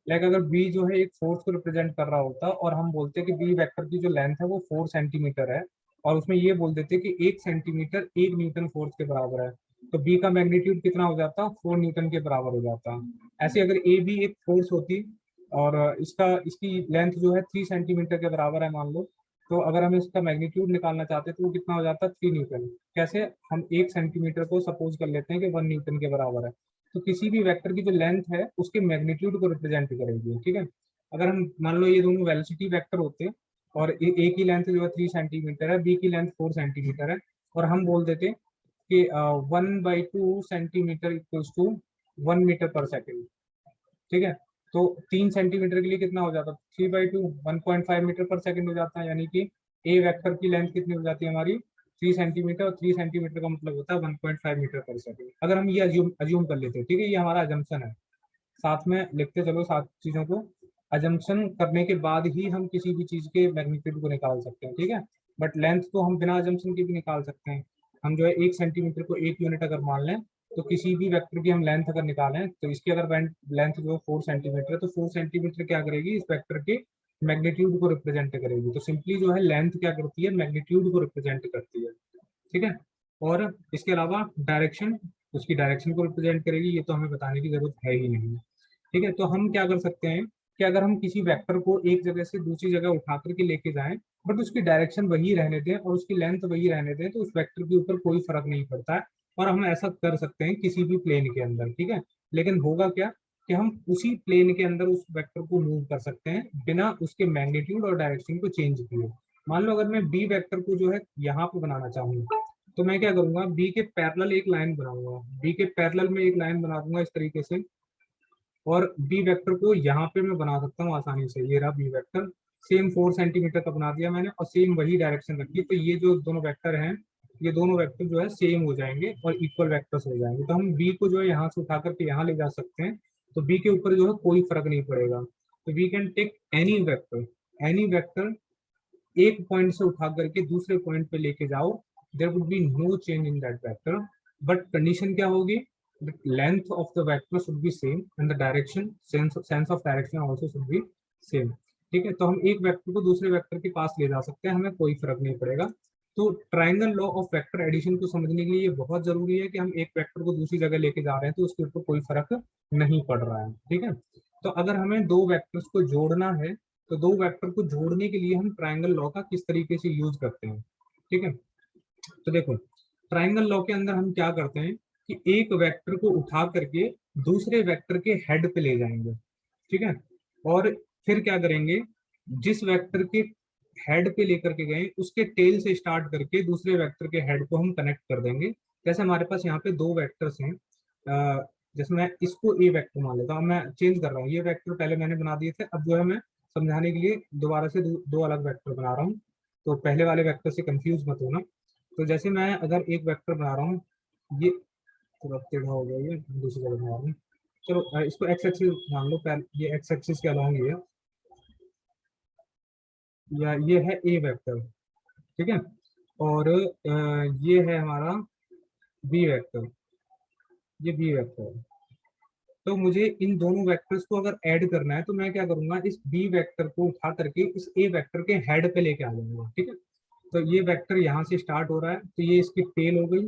लाइक अगर बी जो है एक फोर्स को रिप्रेजेंट कर रहा होता और हम बोलते कि बी वेक्टर की जो लेंथ है वो 4 सेंटीमीटर है, और उसमें ये बोल देते कि 1 सेंटीमीटर 1 न्यूटन फोर्स के बराबर है, तो बी का मैग्नीट्यूड कितना हो जाता, 4 न्यूटन के बराबर हो जाता। ऐसे अगर ए भी एक फोर्स होती और इसकी लेंथ जो है 3 सेंटीमीटर के बराबर है मान लो, तो अगर हम इसका मैग्नीट्यूड निकालना चाहते तो वो कितना हो जाता, 3 न्यूटन। कैसे, हम 1 सेंटीमीटर को सपोज कर लेते हैं कि 1 न्यूटन के बराबर है, तो किसी भी वेक्टर की जो लेंथ है उसके मैग्नीट्यूड को रिप्रेजेंट करेगी। ठीक है, अगर हम मान लो ये दोनों वेलोसिटी वेक्टर होते और ए की लेंथ जो है 3 सेंटीमीटर है, बी की लेंथ 4 सेंटीमीटर है, और हम बोल देते कि 1/2 सेंटीमीटर इक्वल्स टू 1 मीटर पर सेकेंड। ठीक है, तो 3 सेंटीमीटर के लिए कितना हो जाता, 3/2 1.5 मीटर पर सेकेंड हो जाता है, यानी कि ए वेक्टर की लेंथ कितनी हो जाती है हमारी, 3 सेंटीमीटर, और 3 सेंटीमीटर का मतलब होता है 1.5 मीटर पर सेकेंड। अगर हम ये अज्यूम कर लेते हैं, ठीक है, ये हमारा अजम्पशन है, साथ में लिखते चलो सात चीजों को, अजम्पशन करने के बाद ही हम किसी भी चीज के मैग्नीट्यूड को निकाल सकते हैं। ठीक है, बट लेंथ तो हम बिना अजम्पशन के भी निकाल सकते हैं। हम जो है 1 सेंटीमीटर को 1 यूनिट अगर मान लें, तो किसी भी वेक्टर की हम लेंथ अगर निकालें, तो इसकी अगर लेंथ जो 4 सेंटीमीटर है, तो 4 सेंटीमीटर क्या करेगी, इस वेक्टर के मैग्नीट्यूड को रिप्रेजेंट करेगी। तो सिंपली जो है लेंथ क्या करती है, मैग्नीट्यूड को रिप्रेजेंट करती है। ठीक है, और इसके अलावा डायरेक्शन, उसकी डायरेक्शन को रिप्रेजेंट करेगी, ये तो हमें बताने की जरूरत है ही नहीं। ठीक है, तो हम क्या कर सकते हैं कि अगर हम किसी वेक्टर को एक जगह से दूसरी जगह उठा करके लेके जाएं, बट उसकी डायरेक्शन वही रहने दें और उसकी लेंथ वही रहने दें, तो उस वेक्टर के ऊपर कोई फर्क नहीं पड़ता है, और हम ऐसा कर सकते हैं किसी भी प्लेन के अंदर। ठीक है, लेकिन होगा क्या कि हम उसी प्लेन के अंदर उस वेक्टर को मूव कर सकते हैं बिना उसके मैग्नीट्यूड और डायरेक्शन को चेंज किए। मान लो अगर मैं बी वेक्टर को जो है यहाँ पे बनाना चाहूँ, तो मैं क्या करूंगा, बी के पैरेलल एक लाइन बनाऊंगा, बी के पैरेलल में एक लाइन बना दूंगा इस तरीके से, और बी वेक्टर को यहाँ पे मैं बना सकता हूँ आसानी से, ये रहा बी वेक्टर, सेम 4 सेंटीमीटर का बना दिया मैंने और सेम वही डायरेक्शन रखी, तो ये जो दोनों वेक्टर हैं, ये दोनों वेक्टर जो है सेम हो जाएंगे और इक्वल वेक्टर्स हो जाएंगे, तो हम बी को जो है यहाँ से उठा करके यहाँ ले जा सकते हैं, तो बी के ऊपर जो है कोई फर्क नहीं पड़ेगा। तो we can take any vector, एक पॉइंट से उठा करके दूसरे पॉइंट पे लेके जाओ, there would be no change in that vector, but condition क्या होगी, the length of the vector should be same and the direction sense of direction also should be same। ठीक है, तो हम एक वेक्टर को दूसरे वेक्टर के पास ले जा सकते हैं, हमें कोई फर्क नहीं पड़ेगा। तो triangle law of vector addition को समझने के लिए ये बहुत जरूरी है कि हम एक वेक्टर को दूसरी जगह लेके जा रहे हैं तो उसके ऊपर कोई फर्क नहीं पड़ रहा है। ठीक है, तो अगर हमें दो वेक्टर्स को जोड़ना है, तो दो वेक्टर को जोड़ने के लिए हम ट्राइंगल लॉ का किस तरीके से यूज करते हैं। ठीक है, तो देखो ट्राइंगल लॉ के अंदर हम क्या करते हैं कि एक वेक्टर को उठा करके दूसरे वेक्टर के हेड पे ले जाएंगे। ठीक है, और फिर क्या करेंगे, जिस वेक्टर के हेड पे लेकर के गए उसके टेल से स्टार्ट करके दूसरे वेक्टर के हेड को हम कनेक्ट कर देंगे। जैसे हमारे पास यहाँ पे दो वेक्टर्स हैं, जैसे मैं इसको ए वेक्टर मान लेता हूँ, मैं चेंज कर रहा हूँ, ये वेक्टर पहले मैंने बना दिए थे, अब जो है मैं समझाने के लिए दोबारा से दो अलग वेक्टर बना रहा हूँ, तो पहले वाले वेक्टर से कंफ्यूज मत होना। तो जैसे मैं अगर एक वेक्टर बना रहा हूँ, ये थोड़ा टेढ़ा हो गया, ये दूसरी जगह बना रहा हूँ, चलो इसको एक्स एक्सिस मान लो, पहले ये एक्स एक्सिस के अलॉन्ग ये, या ये है ए वेक्टर। ठीक है, और ये है हमारा बी वेक्टर, ये बी वेक्टर है। तो मुझे इन दोनों वेक्टर्स को अगर ऐड करना है, तो मैं क्या करूंगा, इस बी वेक्टर को उठा करके इस ए वेक्टर के हेड पे लेके आ जाऊंगा। ठीक है, तो ये वेक्टर यहाँ से स्टार्ट हो रहा है, तो ये इसकी टेल हो गई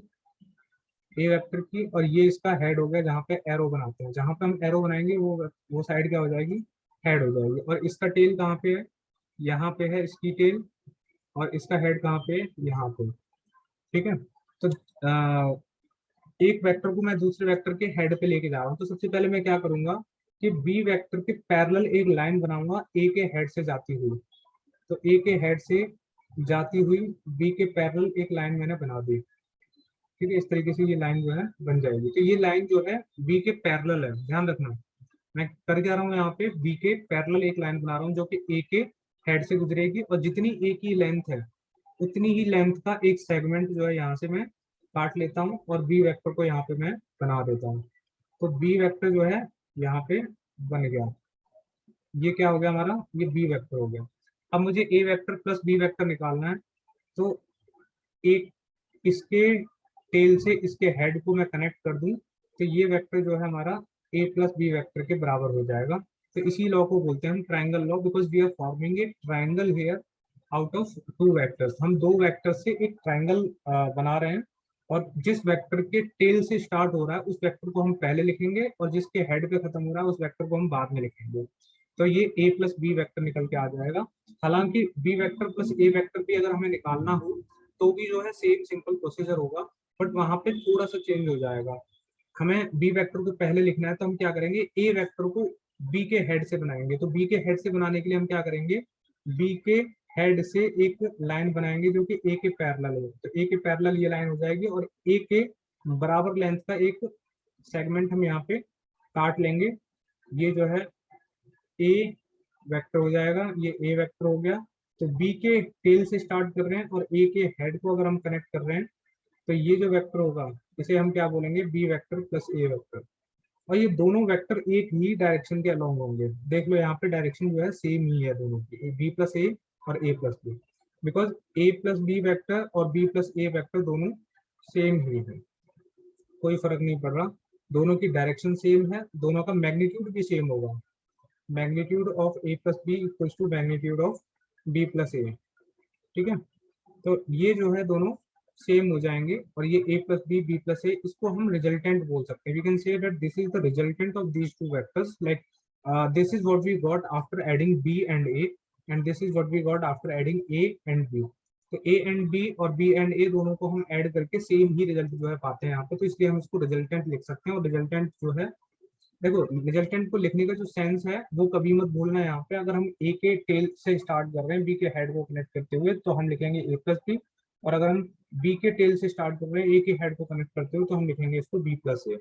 ए वेक्टर की, और ये इसका हेड हो गया जहाँ पे एरो बनाते हैं, जहाँ पे हम एरो बनाएंगे वो साइड क्या हो जाएगी, हेड हो जाएगी। और इसका टेल कहाँ पे है, यहाँ पे है इसकी टेल, और इसका हेड कहाँ पे है, यहाँ पे। ठीक है, तो एक वेक्टर को मैं दूसरे वेक्टर के हेड पे लेके जा रहा हूँ, तो सबसे पहले मैं क्या करूंगा कि बी वेक्टर के पैरेलल एक लाइन बनाऊंगा ए के हेड से जाती हुई। तो ए के हेड से जाती हुई बी के पैरेलल एक लाइन मैंने बना दी। ठीक है, इस तरीके से ये लाइन जो है बन जाएगी। तो ये लाइन जो है बी के पैरेलल है, ध्यान रखना। मैं कर क्या रहा हूँ यहाँ पे, बी के पैरेलल एक लाइन बना रहा हूँ जो कि ए के हेड से गुजरेगी, और जितनी ए की लेंथ है उतनी ही लेंथ का एक सेगमेंट जो है यहाँ से मैं काट लेता हूँ और बी वेक्टर को यहाँ पे मैं बना देता हूँ। तो बी वेक्टर जो है यहाँ पे बन गया। ये क्या हो गया हमारा, ये बी वेक्टर हो गया। अब मुझे ए वेक्टर प्लस बी वेक्टर निकालना है। तो एक इसके टेल से इसके हेड को मैं कनेक्ट कर दूं तो ये वेक्टर जो है हमारा ए प्लस बी वेक्टर के बराबर हो जाएगा। तो इसी लॉ को बोलते हैं हम triangle law, because we are forming a triangle here out of two vectors. हम दो वेक्टर से एक ट्रायंगल बना रहे हैं, और जिस वेक्टर के टेल से स्टार्ट हो रहा है उस वेक्टर को हम पहले लिखेंगे, और जिसके हेड पे खत्म हो रहा है उस वेक्टर को हम बाद में लिखेंगे। तो ये ए प्लस बी वेक्टर निकल के आ जाएगा। हालांकि B vector plus A vector भी अगर हमें निकालना हो तो भी जो है सेम सिंपल प्रोसीजर होगा, बट वहां पे थोड़ा सा चेंज हो जाएगा। हमें बी वेक्टर को पहले लिखना है, तो हम क्या करेंगे, ए वेक्टर को बी के हेड से बनाएंगे। तो बी के हेड से बनाने के लिए हम क्या करेंगे, बी के हेड से एक लाइन बनाएंगे जो कि ए के पैरेलल है। तो ए के पैरेलल ये लाइन हो जाएगी, और ए के बराबर लेंथ का एक सेगमेंट हम यहाँ पे काट लेंगे। ये जो है ए वेक्टर हो जाएगा, ये ए वेक्टर हो गया। तो बी के टेल से स्टार्ट कर रहे हैं और ए के हेड को अगर हम कनेक्ट कर रहे हैं तो ये जो वेक्टर होगा इसे हम क्या बोलेंगे, B vector plus A vector. और ये दोनों वेक्टर एक ही डायरेक्शन के अलोंग होंगे। देख लो यहाँ पे डायरेक्शन जो है सेम ही है दोनों की, बी प्लस ए और A plus B, because A plus B vector और बी प्लस ए वेक्टर दोनों सेम ही है, कोई फर्क नहीं पड़ रहा। दोनों की डायरेक्शन सेम है, दोनों का मैग्नीट्यूड भी सेम होगा। Magnitude of A plus B equals to magnitude of B plus A. ठीक है, तो ये जो है दोनों सेम हो जाएंगे, और ये a plus B B plus A, इसको हम रिजल्टेंट बोल सकते हैं। We can say that this is the resultant of these two vectors, like this is what we got after adding b and a, and this is what we got after adding a and b। तो a एंड b और b एंड a दोनों को हम ऐड करके सेम ही रिजल्ट जो है पाते हैं यहाँ पे, तो इसलिए हम इसको रिजल्टेंट लिख सकते हैं। और रिजल्टेंट जो है, देखो रिजल्टेंट को लिखने का जो सेंस है वो कभी मत भूलना। यहाँ पे अगर हम ए के टेल से स्टार्ट कर रहे हैं बी के हेड को कनेक्ट करते हुए तो हम लिखेंगे ए प्लस बी, और अगर हम बी के टेल से स्टार्ट कर रहे हैं ए के हेड को कनेक्ट करते हुए तो हम लिखेंगे इसको बी प्लस ए।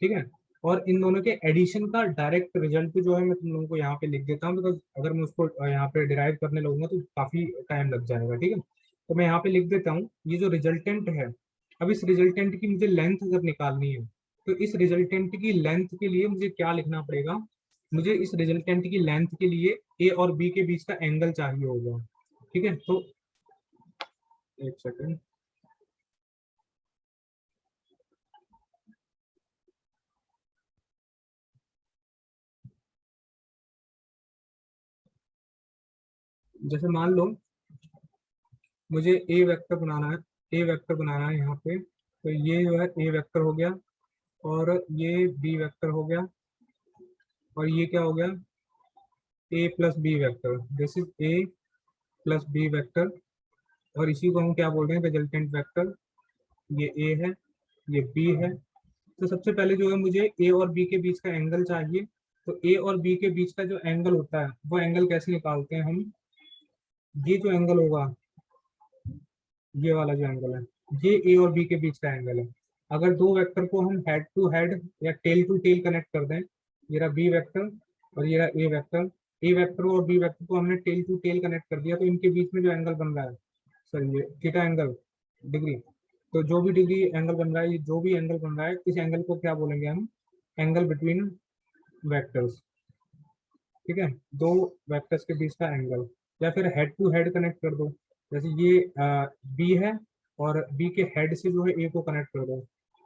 ठीक है, और इन दोनों के एडिशन का डायरेक्ट रिजल्ट जो है मैं तुम लोगों को यहाँ पे लिख देता हूँ, बिकॉज अगर मैं उसको यहाँ पे डिराइव करने लगूंगा तो काफी टाइम लग जाएगा। ठीक है, तो मैं यहाँ पे लिख देता हूँ ये जो रिजल्टेंट है। अब इस रिजल्टेंट की मुझे लेंथ अगर निकालनी है तो इस रिजल्टेंट की लेंथ के लिए मुझे क्या लिखना पड़ेगा, मुझे इस रिजल्टेंट की लेंथ के लिए ए और बी के बीच का एंगल चाहिए होगा। ठीक है, तो एक सेकेंड, जैसे मान लो मुझे ए वेक्टर बनाना है, ए वेक्टर बनाना है यहाँ पे, तो ये जो है ए वेक्टर हो गया, और ये बी वेक्टर हो गया, और ये क्या हो गया, A plus B vector. This is A plus B vector, और इसी को हम क्या बोल रहे हैं, रिजल्टेंट वेक्टर। ये ए है, ये बी है। तो सबसे पहले जो है मुझे ए और बी के बीच का एंगल चाहिए। तो ए और बी के बीच का जो एंगल होता है वो एंगल कैसे निकालते हैं हम, ये जो एंगल होगा, ये वाला जो एंगल है, ये ए और बी के बीच का एंगल है। अगर दो वेक्टर को हम हेड टू हेड या टेल टू टेल कनेक्ट कर दें, ये रहा बी वेक्टर और ये रहा ए वेक्टर, ए वेक्टर और बी वेक्टर को हमने टेल टू टेल कनेक्ट कर दिया, तो इनके बीच में जो एंगल बन रहा है, सर ये थीटा एंगल, डिग्री, तो जो भी डिग्री एंगल बन रहा है, ये जो भी एंगल बन रहा है, इस एंगल को क्या बोलेंगे हम, एंगल बिटवीन वेक्टर्स। ठीक है, दो वेक्टर्स के बीच का एंगल, या फिर हेड टू हेड कनेक्ट कर दो। जैसे ये बी है और बी के हेड से जो है ए को कनेक्ट कर दो,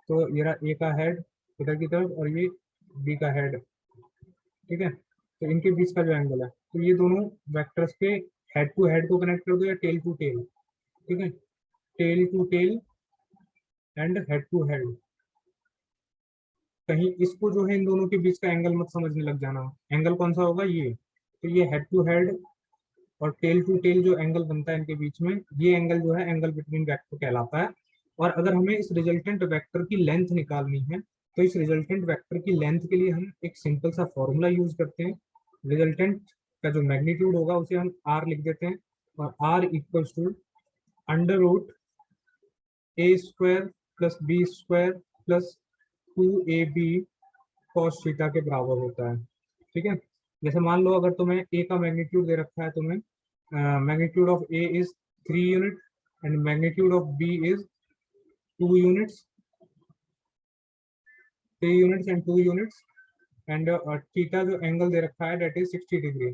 तो ये रहा ए का हेड इधर की तरफ और ये बी का हेड। ठीक है, तो इनके बीच का जो एंगल है, तो ये दोनों वेक्टर्स के हेड टू हेड को कनेक्ट कर दो या टेल टू टेल। ठीक है, tail to tail and head to head. कहीं इसको जो है इन दोनों के बीच का एंगल मत समझने लग जाना, एंगल कौन सा होगा, ये। तो ये हेड टू हेड और टेल टू टेल जो एंगल बनता है इनके बीच में, ये एंगल जो है एंगल बिटवीन वेक्टर कहलाता है। और अगर हमें इस रिजल्टेंट वेक्टर की लेंथ निकालनी है तो इस रिजल्टेंट वेक्टर की लेंथ के लिए हम एक सिंपल सा फॉर्मूला यूज करते हैं। रिजल्टेंट का जो मैग्नीट्यूड होगा उसे हम आर लिख देते हैं, और R equals to under root A square plus B square plus 2ab cos theta के बराबर होता है। ठीक है, जैसे मान लो अगर तुम्हें ए का मैग्नीट्यूड दे रखा है, तुम्हें magnitude of A is 3 unit and magnitude of B is 2 units, 3 units and 2 units, and theta जो एंगल दे रखा है डेट इज 60 डिग्री।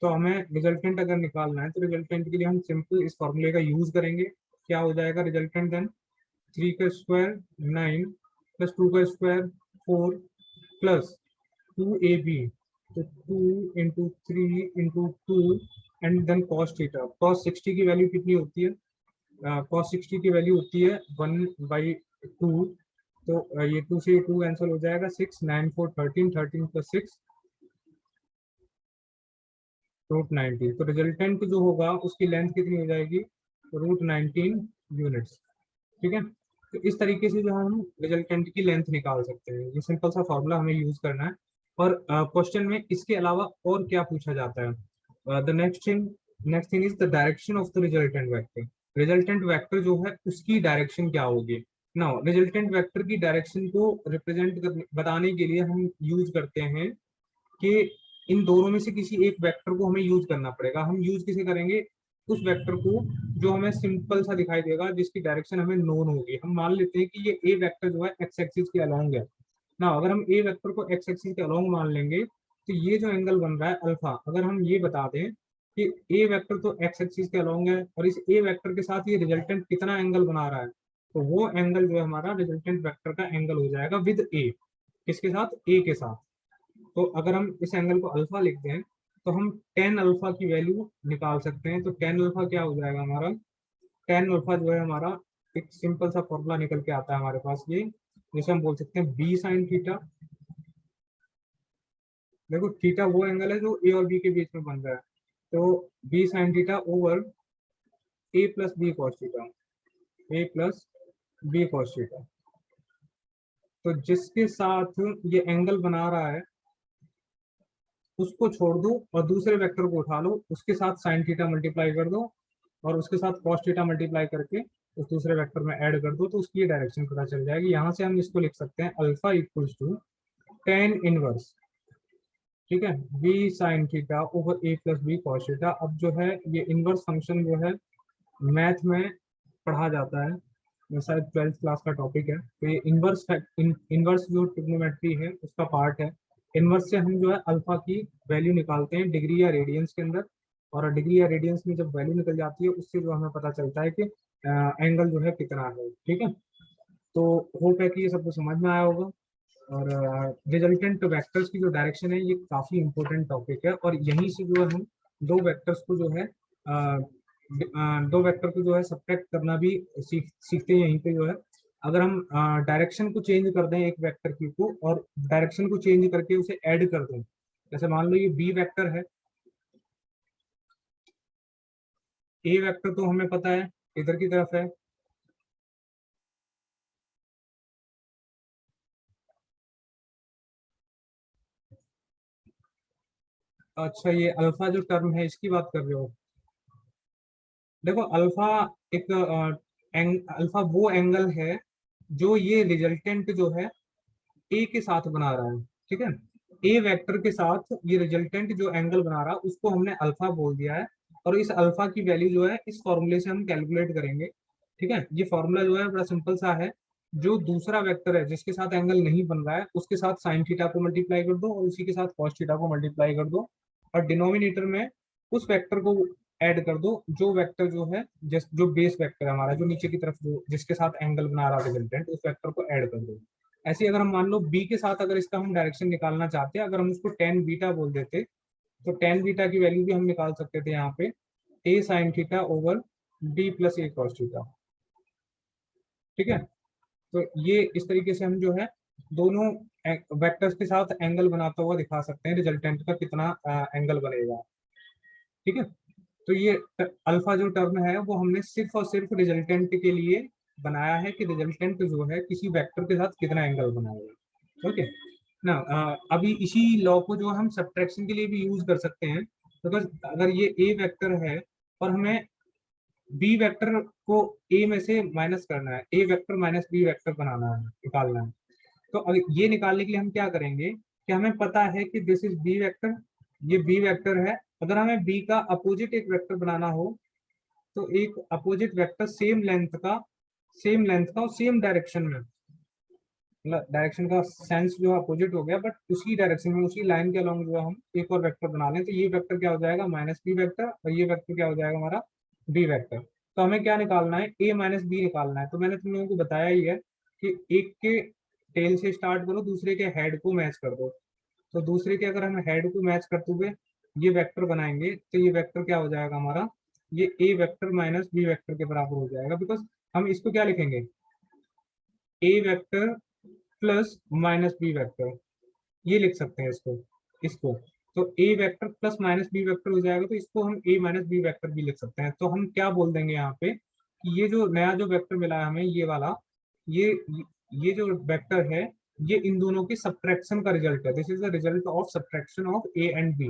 तो हमें रिजल्टेंट अगर निकालना है तो रिजल्टेंट के लिए हम सिंपल इस फॉर्मूले का यूज करेंगे। क्या हो जाएगा रिजल्टेंट देन? 3 का स्क्वायर 9 प्लस 2 का स्क्वायर 4 प्लस 2ab, तो 2 into 3 into 2 and then cos theta. Cos 60 की वैल्यू कितनी होती है? कॉस 60 की वैल्यू होती है 1/2। तो ये 2 से 2 कैंसिल हो जाएगा, 6 9 4 13, 13 प्लस 6 √19। तो रिजल्टेंट जो होगा उसकी लेंथ कितनी हो जाएगी? √19 यूनिट्स। ठीक है, तो इस तरीके से जो हम रिजल्टेंट की लेंथ निकाल सकते हैं। ये सिंपल सा फॉर्मूला हमें यूज करना है। और क्वेश्चन में इसके अलावा और क्या पूछा जाता है? The next thing is the direction of the resultant vector. Resultant vector जो है उसकी डायरेक्शन क्या होगी? नाउ रिजल्टेंट वेक्टर की डायरेक्शन को रिप्रेजेंट बताने के लिए हम यूज करते हैं कि इन दोनों में से किसी एक वेक्टर को हमें यूज करना पड़ेगा। हम यूज किसे करेंगे? उस वेक्टर को जो हमें सिंपल सा दिखाई देगा, जिसकी डायरेक्शन हमें नोन होगी। हम मान लेते हैं कि ये ए वेक्टर जो है एक्स एक्सिस के अलोंग है ना। अगर हम ए वेक्टर को एक्स एक्सिस के अलोंग मान लेंगे तो ये जो एंगल बन रहा है अल्फा, अगर हम ये बता दें कि ए वेक्टर तो एक्स एक्सिस के अलोंग है और इस ए वेक्टर के साथ ये रिजल्टेंट कितना एंगल बना रहा है, तो वो एंगल जो है हमारा रिजल्टेंट वेक्टर का एंगल हो जाएगा विद ए। किसके साथ? ए के साथ। तो अगर हम इस एंगल को अल्फा लिखते हैं तो हम टेन अल्फा की वैल्यू निकाल सकते हैं। तो टेन अल्फा क्या हो जाएगा हमारा? टेन अल्फा जो है हमारा एक सिंपल सा फॉर्मूला निकल के आता है हमारे पास, ये जिसे हम बोल सकते हैं बी साइन थीटा। देखो थीटा वो एंगल है जो ए और बी के बीच में बन रहा है, तो B sine theta over A plus B cos theta, A plus B cos theta. तो जिसके साथ ये एंगल बना रहा है उसको छोड़ दो और दूसरे वेक्टर को उठा लो, उसके साथ साइन थीटा मल्टीप्लाई कर दो और उसके साथ कॉस थीटा मल्टीप्लाई करके उस दूसरे वेक्टर में ऐड कर दो, तो उसकी ये डायरेक्शन पता चल जाएगी। यहाँ से हम इसको लिख सकते हैं alpha equals to tan inverse, ठीक है, B sine theta over A plus B cos theta. अब जो है ये इनवर्स फंक्शन जो है मैथ में पढ़ा जाता है, ये शायद 12th क्लास का टॉपिक है। तो ये इनवर्स जो ट्रिग्नोमेट्री है उसका पार्ट है। इनवर्स से हम जो है अल्फा की वैल्यू निकालते हैं डिग्री या रेडियंस के अंदर, और डिग्री या रेडियंस में जब वैल्यू निकल जाती है उससे जो हमें पता चलता है कि एंगल जो है कितना है। ठीक है, तो होप है कि ये सबको समझ में आया होगा। और रिजल्टेंट वेक्टर्स की जो डायरेक्शन है ये काफी इंपॉर्टेंट टॉपिक है, और यहीं से जो है हम दो वेक्टर्स को जो है दो वेक्टर को जो है सब्ट्रैक्ट करना भी सीखते हैं यहीं पे जो है। अगर हम डायरेक्शन को चेंज कर दें एक वेक्टर की को, और डायरेक्शन को चेंज करके उसे ऐड कर दें, जैसे मान लो ये बी वेक्टर है, ए वेक्टर तो हमें पता है इधर की तरफ है, अच्छा ये अल्फा जो टर्म है इसकी बात कर रहे हो। देखो अल्फा एक अल्फा वो एंगल है जो ये रिजल्टेंट जो है ए के साथ बना रहा है। ठीक है, ए वेक्टर के साथ ये रिजल्टेंट जो एंगल बना रहा है उसको हमने अल्फा बोल दिया है, और इस अल्फा की वैल्यू जो है इस फॉर्मूले से हम कैलकुलेट करेंगे। ठीक है, ये फॉर्मूला जो है बड़ा सिंपल सा है। जो दूसरा वेक्टर है जिसके साथ एंगल नहीं बन रहा है उसके साथ साइन थीटा को मल्टीप्लाई कर दो और उसी के साथ कॉस थीटा को मल्टीप्लाई कर दो, और डिनोमिनेटर में उस वेक्टर को ऐड कर दो जो वेक्टर जो है जो बेस वेक्टर है हमारा, जो नीचे की तरफ जो जिसके साथ एंगल बना रहा है रिजल्टेंट, उस वेक्टर को ऐड कर दो। ऐसे अगर हम मान लो बी के साथ अगर इसका हम डायरेक्शन निकालना चाहते हैं, अगर हम उसको टेन बीटा बोल देते तो टेन बीटा की वैल्यू भी हम निकाल सकते थे यहाँ पे A sine theta over B plus A cos theta. ठीक है, तो ये इस तरीके से हम जो है दोनों वेक्टर्स के साथ एंगल बनाता हुआ दिखा सकते हैं रिजल्टेंट का कितना एंगल बनेगा। ठीक है, तो ये अल्फा जो टर्म है वो हमने सिर्फ और सिर्फ रिजल्टेंट के लिए बनाया है कि रिजल्टेंट जो है किसी वेक्टर के साथ कितना एंगल बनाएगा। ओके ना, अभी इसी लॉ को जो हम सब्ट्रैक्शन के लिए भी यूज कर सकते हैं, बिकॉज अगर ये ए वेक्टर है और हमें बी वेक्टर को ए में से माइनस करना है, A vector minus B vector बनाना है, निकालना है, तो अगर ये निकालने के लिए हम क्या करेंगे कि हमें पता है कि दिस इज बी वेक्टर, ये बी वेक्टर है, अगर हमें बी का अपोजिट एक वेक्टर बनाना हो तो एक अपोजिट वेक्टर सेम लेंथ का और सेम डायरेक्शन में, मतलब डायरेक्शन का सेंस जो अपोजिट हो गया, बट उसी डायरेक्शन में उसी लाइन के अलोंग जो हम एक और वेक्टर बना लें, तो ये वेक्टर क्या हो जाएगा माइनस बी वेक्टर, और ये वेक्टर क्या हो जाएगा हमारा बी वेक्टर। तो हमें क्या निकालना है, ए माइनस बी निकालना है। तो मैंने तुम लोगों को बताया ही है कि एक के टेल से स्टार्ट करो, दूसरे के हेड को मैच कर दो, तो दूसरे के अगर हम हेड को मैच करते हुए ये वेक्टर बनाएंगे तो ये वेक्टर क्या हो जाएगा हमारा, ये A vector minus B vector के बराबर हो जाएगा, बिकॉज हम इसको क्या लिखेंगे, A vector plus minus B vector, ये लिख सकते हैं इसको, इसको तो A vector plus minus B vector हो जाएगा, तो इसको हम ए माइनस बी वेक्टर भी लिख सकते हैं। तो हम क्या बोल देंगे यहाँ पे कि ये जो नया जो वेक्टर मिला है हमें, ये वाला, ये ये जो वेक्टर है, ये इन दोनों की सब्ट्रैक्शन का रिजल्ट है, this is the result of subtraction of A and B.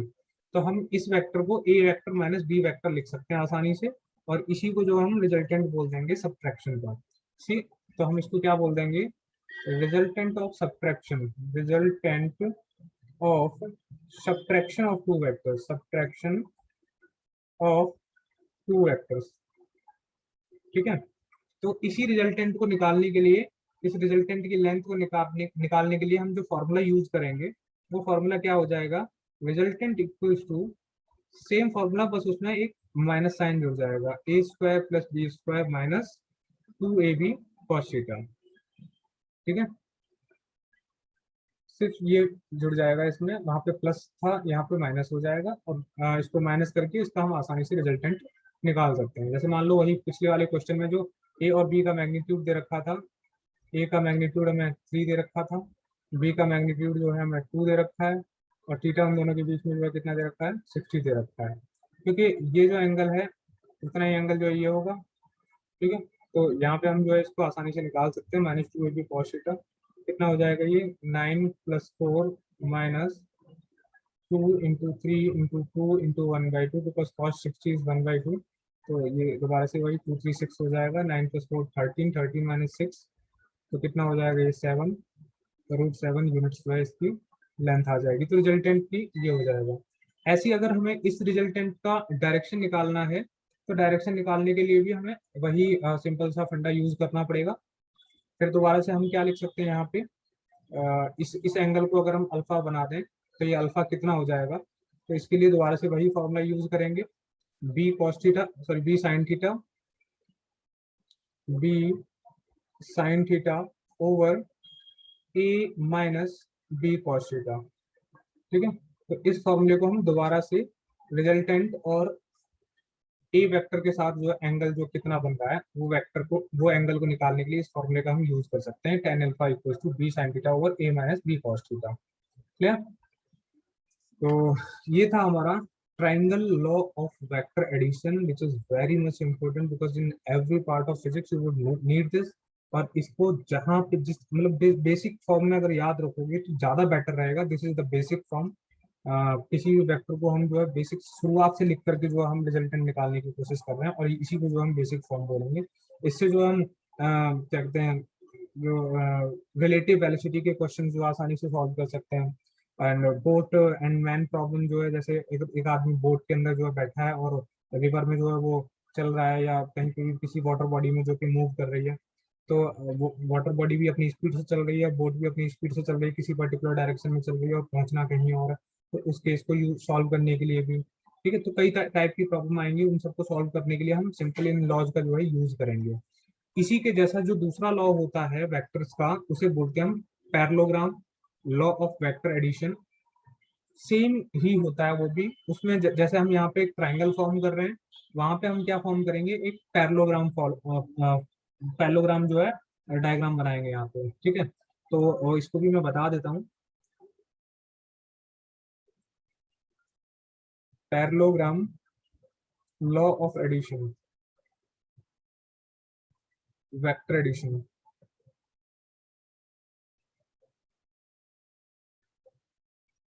तो हम इस वेक्टर को A vector minus B vector लिख सकते हैं आसानी से, और इसी को जो हम रिजल्टेंट बोल देंगे सब्ट्रैक्शन का। ठीक, तो हम इसको क्या बोल देंगे, resultant of subtraction, resultant of subtraction of two vectors, subtraction of two vectors। ठीक है, तो इसी रिजल्टेंट को निकालने के लिए, इस रिजल्टेंट की लेंथ को निकालने के लिए हम जो फॉर्मूला यूज करेंगे वो फॉर्मूला क्या हो जाएगा, resultant equals to, same formula बस उसमें एक माइनस साइन जुड़ जाएगा, A square plus B square minus 2ab cos theta. ठीक है, सिर्फ ये जुड़ जाएगा, इसमें वहां पे प्लस था यहाँ पे माइनस हो जाएगा, और इसको माइनस करके इसका हम आसानी से रिजल्टेंट निकाल सकते हैं। जैसे मान लो वही पिछले वाले क्वेश्चन में जो ए और बी का मैग्नीट्यूड दे रखा था, ए का मैग्नीट्यूड हमें 3 दे रखा था, बी का मैग्नीट्यूड जो है हमें 2 दे रखा है, और थीटा हम दोनों के बीच में जो है कितना दे रखा है, 60 दे रखा है, क्योंकि ये जो एंगल है उतना ही एंगल जो है ये होगा। ठीक है, तो यहाँ पे हम जो है इसको आसानी से निकाल सकते हैं, -2ab cos थीटा कितना हो जाएगा, ये 9 + 4 माइनस 2 × 3 × 2 × 1/2, बिकॉज cos 60 इज 1/2, तो ये दोबारा से वही 236 हो जाएगा, 9 + 4 13, 13 - 6, तो कितना हो जाएगा ये 7, तो √7 यूनिट्स जो है इसकी लेंथ आ जाएगी, तो रिजल्टेंट की ये हो जाएगा। ऐसी अगर हमें इस रिजल्टेंट का डायरेक्शन निकालना है, तो डायरेक्शन निकालने के लिए भी हमें वही सिंपल सा फंडा यूज करना पड़ेगा। फिर दोबारा से हम क्या लिख सकते हैं यहाँ पे, इस एंगल को अगर हम अल्फा बना दें तो ये अल्फा कितना हो जाएगा, तो इसके लिए दोबारा से वही फॉर्मूला यूज करेंगे, B cos theta, sorry B sine theta, B sine theta over A minus B cos theta. ठीक है, तो इस फॉर्मूले को हम दोबारा से रिजल्टेंट और ए वेक्टर के साथ जो एंगल जो कितना बन रहा है वो वेक्टर को, वो एंगल को निकालने के लिए इस फॉर्मूले का हम यूज कर सकते हैं, tan alpha equals to B sine theta over A minus B cos theta. Clear, तो ये था हमारा triangle law of vector addition, which is very much important because in every part of physics you would need this. और इसको जहाँ पे जिस मतलब बेसिक फॉर्म में अगर याद रखोगे तो ज्यादा बेटर रहेगा। This is the basic form, किसी भी वेक्टर को हम जो है बेसिक शुरुआत से लिख करके जो हम रिजल्टेंट निकालने की कोशिश कर रहे हैं, और इसी को जो हम बेसिक फॉर्म बोलेंगे। इससे जो हम क्या कहते हैं, जो रिलेटिव वेलोसिटी के क्वेश्चन जो आसानी से सॉल्व कर सकते हैं, and boat and man problem जो है, जैसे एक आदमी बोट के अंदर जो है बैठा है और रिवर में जो है वो चल रहा है, या कहीं पे किसी वाटर बॉडी में जो कि मूव कर रही है, तो वो वाटर बॉडी भी अपनी स्पीड से चल रही है, बोट भी अपनी स्पीड से चल रही है, किसी पर्टिकुलर डायरेक्शन में चल रही है और पहुंचना कहीं और है, तो उस केस को सॉल्व करने के लिए भी, ठीक है, तो कई टाइप की प्रॉब्लम आएंगी, उन सबको सॉल्व करने के लिए हम सिंपल इन लॉज का जो है यूज करेंगे। इसी के जैसा जो दूसरा लॉ होता है वेक्टर्स का, उसे बोलते हैं हम parallelogram, law of vector addition. Same ही होता है वो भी, उसमें जैसे हम यहाँ पे एक ट्राइंगल फॉर्म कर रहे हैं, वहां पे हम क्या फॉर्म करेंगे, एक पैरेललोग्राम पैरेललोग्राम जो है डायग्राम बनाएंगे यहाँ पे। ठीक है, तो इसको भी मैं बता देता हूँ, parallelogram law of addition. Vector addition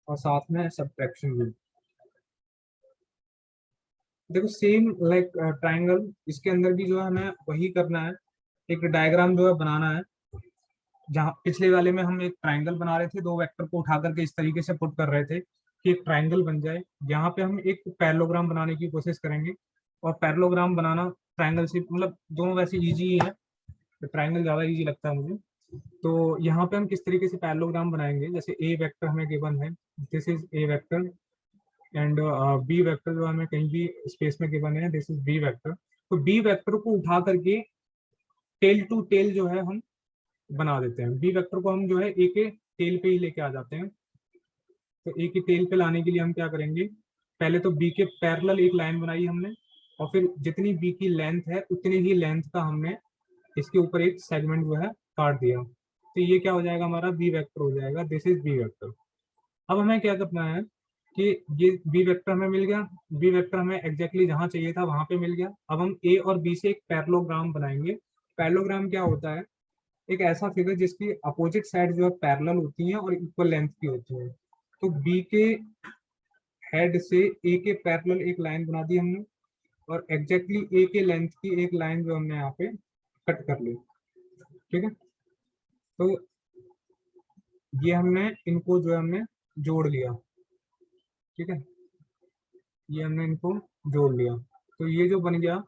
और साथ में सब्ट्रैक्शन भी। देखो सेम लाइक ट्राइंगल, इसके अंदर भी जो है हमें वही करना है, एक डायग्राम जो है बनाना है। जहाँ पिछले वाले में हम एक ट्राइंगल बना रहे थे, दो वेक्टर को उठा करके इस तरीके से पुट कर रहे थे कि एक ट्राइंगल बन जाए। यहाँ पे हम एक पैरेललोग्राम बनाने की कोशिश करेंगे, और पैरेललोग्राम बनाना ट्राइंगल से मतलब दोनों वैसे इजी ही है, तो ट्राइंगल ज्यादा इजी लगता है मुझे। तो यहाँ पे हम किस तरीके से पैरेललोग्राम बनाएंगे, जैसे ए वेक्टर हमें गिवन है, this is A vector, and B vector जो हमें कहीं भी स्पेस में गिवन है, दिस इज बी वेक्टर। तो बी वेक्टर को उठा करके टेल टू टेल जो है हम बना देते हैं। बी वेक्टर को हम जो है ए के टेल पे ही लेके आ जाते हैं। तो ए के टेल पे लाने के लिए हम क्या करेंगे, पहले तो बी के पैरेलल एक लाइन बनाई हमने, और फिर जितनी बी की लेंथ है उतनी ही लेंथ का हमने इसके ऊपर एक सेगमेंट जो है काट दिया। तो ये क्या हो जाएगा, हमारा बी वेक्टर हो जाएगा, दिस इज बी वेक्टर। अब हमें क्या करना है कि ये बी वेक्टर हमें मिल गया, बी वेक्टर हमें एग्जैक्टली जहां चाहिए था वहां पे मिल गया। अब हम ए और बी से एक पैरेललोग्राम बनाएंगे। पैरेललोग्राम क्या होता है, एक ऐसा फिगर जिसकी अपोजिट साइड जो है पैरेलल होती हैं और इक्वल लेंथ की होती है। तो बी के हेड से ए के पैरेलल एक लाइन बना दी हमने, और एग्जैक्टली ए के लेंथ की एक लाइन जो हमने यहाँ पे कट कर ली। ठीक है, तो ये हमने इनको जो है हमने जोड़ लिया। ठीक है, ये हमने इनको जोड़ लिया, तो ये जो बन गया,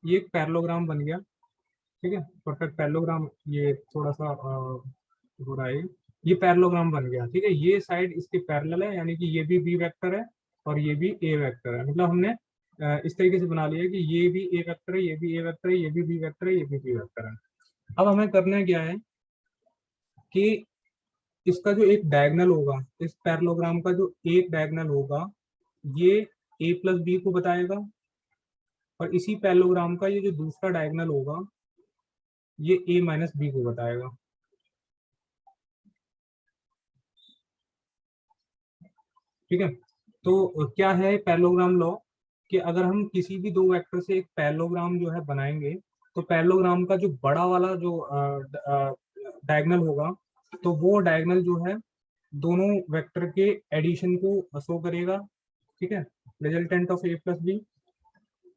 ये एक पैरेललोग्राम बन गया। ठीक है, परफेक्ट पैरेललोग्राम। ये थोड़ा सा हो रहा है, ये पैरेललोग्राम बन गया। ठीक है, ये साइड इसके पैरेलल है, यानी कि ये भी बी वेक्टर है और ये भी ए वेक्टर है। मतलब हमने इस तरीके से बना लिया कि ये भी ए वेक्टर है, ये भी ए वेक्टर है, ये भी बी वेक्टर है, ये भी बी वेक्टर है। अब हमें करना क्या है कि इसका जो एक डायगोनल होगा, इस पैरेललोग्राम का जो एक डायगोनल होगा, ये ए प्लस बी को बताएगा, और इसी पैरेललोग्राम का ये जो दूसरा डायगोनल होगा, ये ए माइनस बी को बताएगा। ठीक है, तो क्या है पैरेललोग्राम लॉ, कि अगर हम किसी भी दो वेक्टर से एक पैरेललोग्राम जो है बनाएंगे, तो पैरेललोग्राम का जो बड़ा वाला जो डायगोनल होगा, तो वो डायगोनल जो है दोनों वेक्टर के एडिशन को शो करेगा। ठीक है, resultant of A plus B.